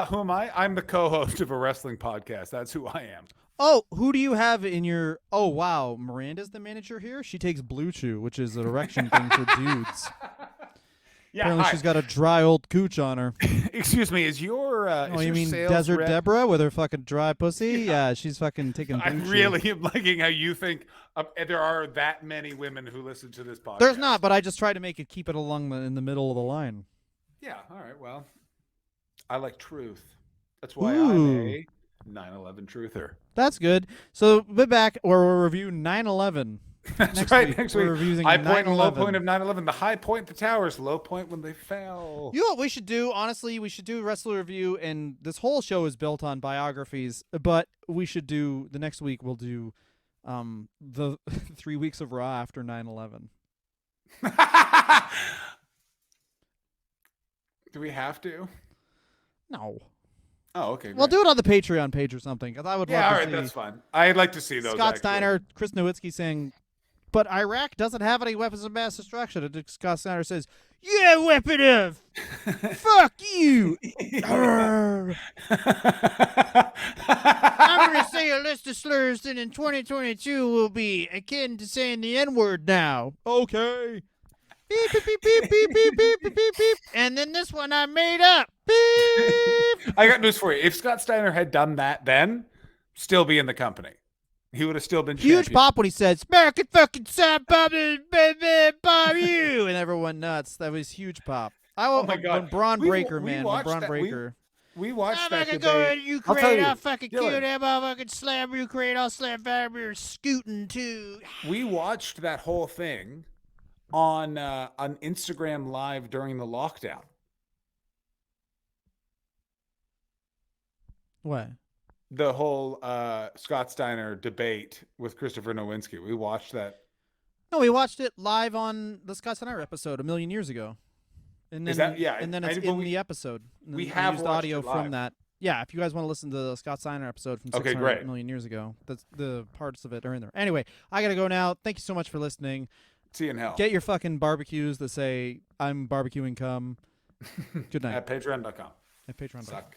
Who am I? I'm the co-host of a wrestling podcast. That's who I am. Oh, who do you have in your? Oh, wow. Miranda's the manager here. She takes Blue Chew, which is an erection thing for dudes. Yeah, Apparently, hi. she's got a dry old cooch on her. Excuse me. Is your Oh, is you your mean sales Desert rep- Deborah with her fucking dry pussy? Yeah, she's fucking taking Blue I'm Chew. really liking how you think there are that many women who listen to this podcast. There's not, but I just try to keep it along in the middle of the line. Yeah. All right. Well, I like truth. That's why Ooh. I'm a 9/11 truther. That's good. So we'll be back where we'll review 9/11. That's Next right. week, Next we're week, reviewing high point and low 9/11. point of 9/11. The high point, the towers. Low point when they fell. You know what we should do? Honestly, we should do wrestler review, and this whole show is built on biographies. But we should do the next week. We'll do the 3 weeks of Raw after 9/11. Do we have to? No, Oh, okay. we'll great. do it on the Patreon page or something. Because I would Yeah, love all to right, see that's fine. I'd like to see those. Scott actually. Steiner, Chris Nowinski saying, "But Iraq doesn't have any weapons of mass destruction." And Scott Steiner says, "Yeah, weapon of fuck you." Arr. I'm going to say a list of slurs that in 2022 will be akin to saying the N-word now. Okay. Beep, beep, beep, beep, beep, beep, beep, beep, beep, beep. And then this one I made up. Beep. I got news for you. If Scott Steiner had done that then, still be in the company. He would have still been Huge champion. pop when he said, American fucking side pop, pop you. And everyone nuts. That was huge pop. Oh my God. When Braun We- Breaker, we man. When watched Braun that- Breaker. We watched I'm that gonna go debate. to Ukraine. I'll tell you, I'll fucking kill Dylan. that motherfucking slam Ukraine. I'll slam Vladimir scooting too. We watched that whole thing on Instagram Live during the lockdown. What? The whole Scott Steiner debate with Christopher Nowinski. We watched that. No, we watched it live on the Scott Steiner episode a million years ago. And then, Is that- yeah, And then I- it's but in we- the episode. And we then have used watched audio it live. from that. Yeah, if you guys want to listen to the Scott Steiner episode from Okay, 600 great. million years ago, that's the parts of it are in there. Anyway, I gotta go now. Thank you so much for listening. See you in hell. Get your fucking barbecues that say "I'm barbecuing cum." Good night At patreon.com. at Patreon. Suck.